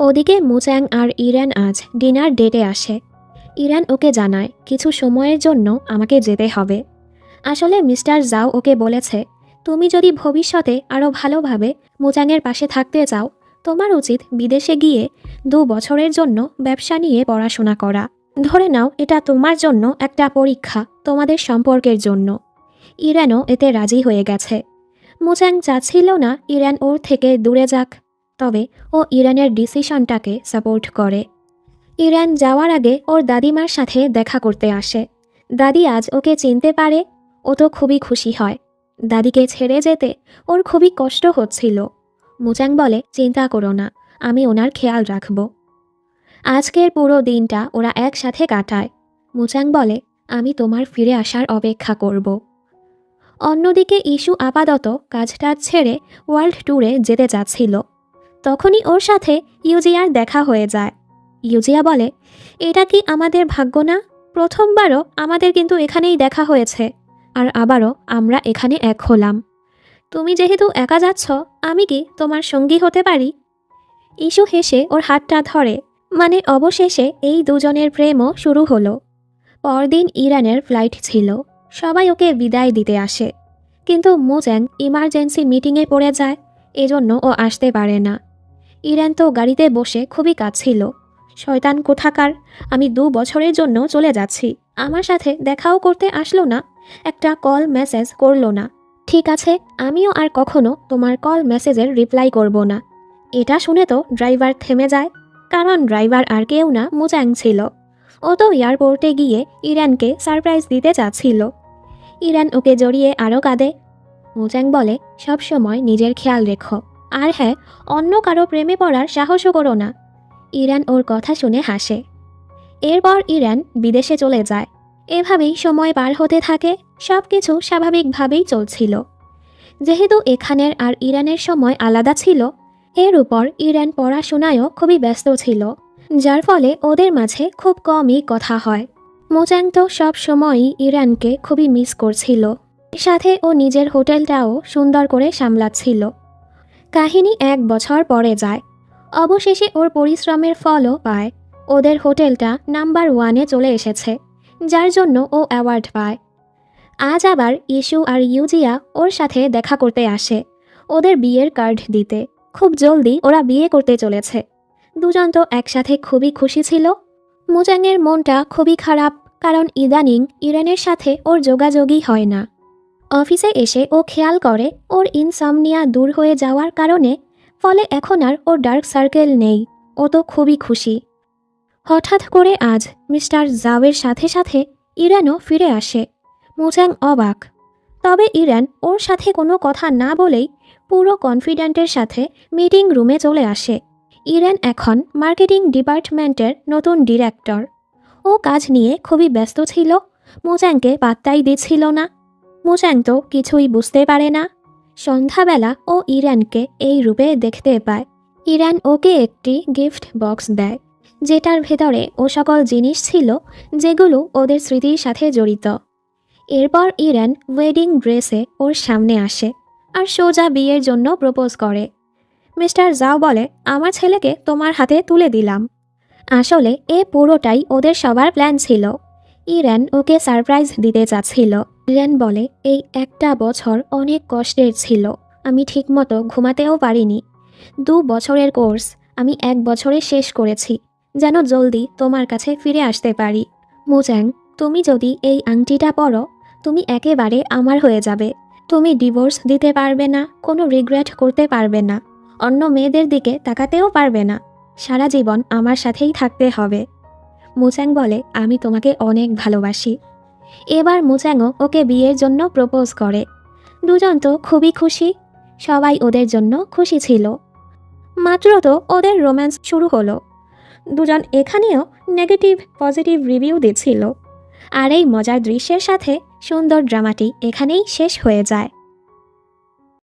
ওদিকে মুচাং আর ইরান আজ ডিনার ডেটে আসে। ইরান ওকে জানায় কিছু সময়ের জন্য আমাকে যেতে হবে। আসলে মিস্টার জাও ওকে বলেছে তুমি যদি ভবিষ্যতে আরও ভালোভাবে মুচাংয়ের পাশে থাকতে চাও, তোমার উচিত বিদেশে গিয়ে 2 বছরের জন্য ব্যবসা নিয়ে পড়াশোনা করা। ধরে নাও এটা তোমার জন্য একটা পরীক্ষা, তোমাদের সম্পর্কের জন্য। ইরানও এতে রাজি হয়ে গেছে। মুচাং চাচ্ছিল না ইরান ওর থেকে দূরে যাক, তবে ও ইরানের ডিসিশনটাকে সাপোর্ট করে। ইরান যাওয়ার আগে ওর দাদিমার সাথে দেখা করতে আসে। দাদি আজ ওকে চিনতে পারে, ও তো খুবই খুশি হয়। দাদিকে ছেড়ে যেতে ওর খুবই কষ্ট হচ্ছিল। মুচাং বলে চিন্তা করো না, আমি ওনার খেয়াল রাখব। আজকের পুরো দিনটা ওরা একসাথে কাটায়। মুচাং বলে আমি তোমার ফিরে আসার অপেক্ষা করব। অন্যদিকে ইস্যু আপাতত কাজটা ছেড়ে ওয়ার্ল্ড ট্যুরে যেতে চাচ্ছিল। তখনই ওর সাথে ইউজিয়ার দেখা হয়ে যায়। ইউজিয়া বলে এটা কি আমাদের ভাগ্য না? প্রথমবারও আমাদের কিন্তু এখানেই দেখা হয়েছে, আর আবারও আমরা এখানে এক হলাম। তুমি যেহেতু একা যাচ্ছ, আমি কি তোমার সঙ্গী হতে পারি? ইস্যু হেসে ওর হাতটা ধরে। মানে অবশেষে এই দুজনের প্রেমও শুরু হলো। পরদিন ইরানের ফ্লাইট ছিল। সবাই ওকে বিদায় দিতে আসে, কিন্তু মুচাং ইমার্জেন্সি মিটিংয়ে পড়ে যায়, এজন্য ও আসতে পারে না। ইরান তো গাড়িতে বসে খুবই কাঁদছিল। শয়তান কোথাকার, আমি 2 বছরের জন্য চলে যাচ্ছি, আমার সাথে দেখাও করতে আসলো না, একটা কল মেসেজ করলো না। ঠিক আছে, আমিও আর কখনো তোমার কল মেসেজের রিপ্লাই করব না। এটা শুনে তো ড্রাইভার থেমে যায়, কারণ ড্রাইভার আর কেউ না মুচাং ছিল। ও তো এয়ারপোর্টে গিয়ে ইরানকে সারপ্রাইজ দিতে চাচ্ছিল। ইরান ওকে জড়িয়ে আরও কাঁদে। মুচাং বলে সব সময় নিজের খেয়াল রেখো, আর হ্যাঁ, অন্য কারো প্রেমে পড়ার সাহসও করো না। ইরান ওর কথা শুনে হাসে। এরপর ইরান বিদেশে চলে যায়। এভাবেই সময় পার হতে থাকে, সব কিছু স্বাভাবিকভাবেই চলছিল। যেহেতু এখানের আর ইরানের সময় আলাদা ছিল, এর উপর ইরান পড়াশোনায়ও খুবই ব্যস্ত ছিল, যার ফলে ওদের মাঝে খুব কমই কথা হয়। মোজাং তো সব সময়ই ইরানকে খুবই মিস করছিল, সাথে ও নিজের হোটেলটাও সুন্দর করে সামলাচ্ছিল। কাহিনী 1 বছর পরে যায়। অবশেষে ওর পরিশ্রমের ফলও পায়। ওদের হোটেলটা নাম্বার 1-এ চলে এসেছে, যার জন্য ও অ্যাওয়ার্ড পায়। আজ আবার ইস্যু আর ইউজিয়া ওর সাথে দেখা করতে আসে, ওদের বিয়ের কার্ড দিতে। খুব জলদি ওরা বিয়ে করতে চলেছে। দুজন তো একসাথে খুবই খুশি ছিল। মোজাংয়ের মনটা খুবই খারাপ, কারণ ইদানিং ইরানের সাথে ওর যোগাযোগই হয় না। অফিসে এসে ও খেয়াল করে ওর ইনসমনিয়া দূর হয়ে যাওয়ার কারণে, ফলে এখন আর ওর ডার্ক সার্কেল নেই। ও তো খুবই খুশি। হঠাৎ করে আজ মিস্টার জাওয়ের সাথে সাথে ইরানও ফিরে আসে। মোজাং অবাক। তবে ইরান ওর সাথে কোনো কথা না বলেই পুরো কনফিডেন্টের সাথে মিটিং রুমে চলে আসে। ইরান এখন মার্কেটিং ডিপার্টমেন্টের নতুন ডিরেক্টর। ও কাজ নিয়ে খুবই ব্যস্ত ছিল, মোজাংকে পাত্তাই দিচ্ছিল না। মোজাং তো কিছুই বুঝতে পারে না। সন্ধ্যাবেলা ও ইরানকে এই রূপে দেখতে পায়। ইরান ওকে একটি গিফট বক্স দেয়, যেটার ভেতরে ও সকল জিনিস ছিল যেগুলো ওদের স্মৃতির সাথে জড়িত। এরপর ইরান ওয়েডিং ড্রেসে ওর সামনে আসে আর সোজা বিয়ের জন্য প্রপোজ করে। মিস্টার জাও বলে, আমার ছেলেকে তোমার হাতে তুলে দিলাম। আসলে এ পুরোটাই ওদের সবার প্ল্যান ছিল। ইরান ওকে সারপ্রাইজ দিতে চাচ্ছিল। ইরান বলে, এই 1টা বছর অনেক কষ্টের ছিল, আমি ঠিকমতো ঘুমাতেও পারিনি। 2 বছরের কোর্স আমি 1 বছরে শেষ করেছি, যেন জলদি তোমার কাছে ফিরে আসতে পারি। মোজাং, তুমি যদি এই আংটিটা পরো, তুমি একেবারে আমার হয়ে যাবে। তুমি ডিভোর্স দিতে পারবে না, কোনো রিগ্রেট করতে পারবে না, অন্য মেয়েদের দিকে তাকাতেও পারবে না। সারা জীবন আমার সাথেই থাকতে হবে। মোজাং বলে, আমি তোমাকে অনেক ভালোবাসি। এবার মোজাংও ওকে বিয়ের জন্য প্রপোজ করে। দুজন তো খুবই খুশি, সবাই ওদের জন্য খুশি ছিল। মাত্র তো ওদের রোম্যান্স শুরু হলো। দুজন এখানেও নেগেটিভ পজিটিভ রিভিউ দিচ্ছিল। আর এই মজার দৃশ্যের সাথে সুন্দর ড্রামাটি এখানেই শেষ হয়ে যায়।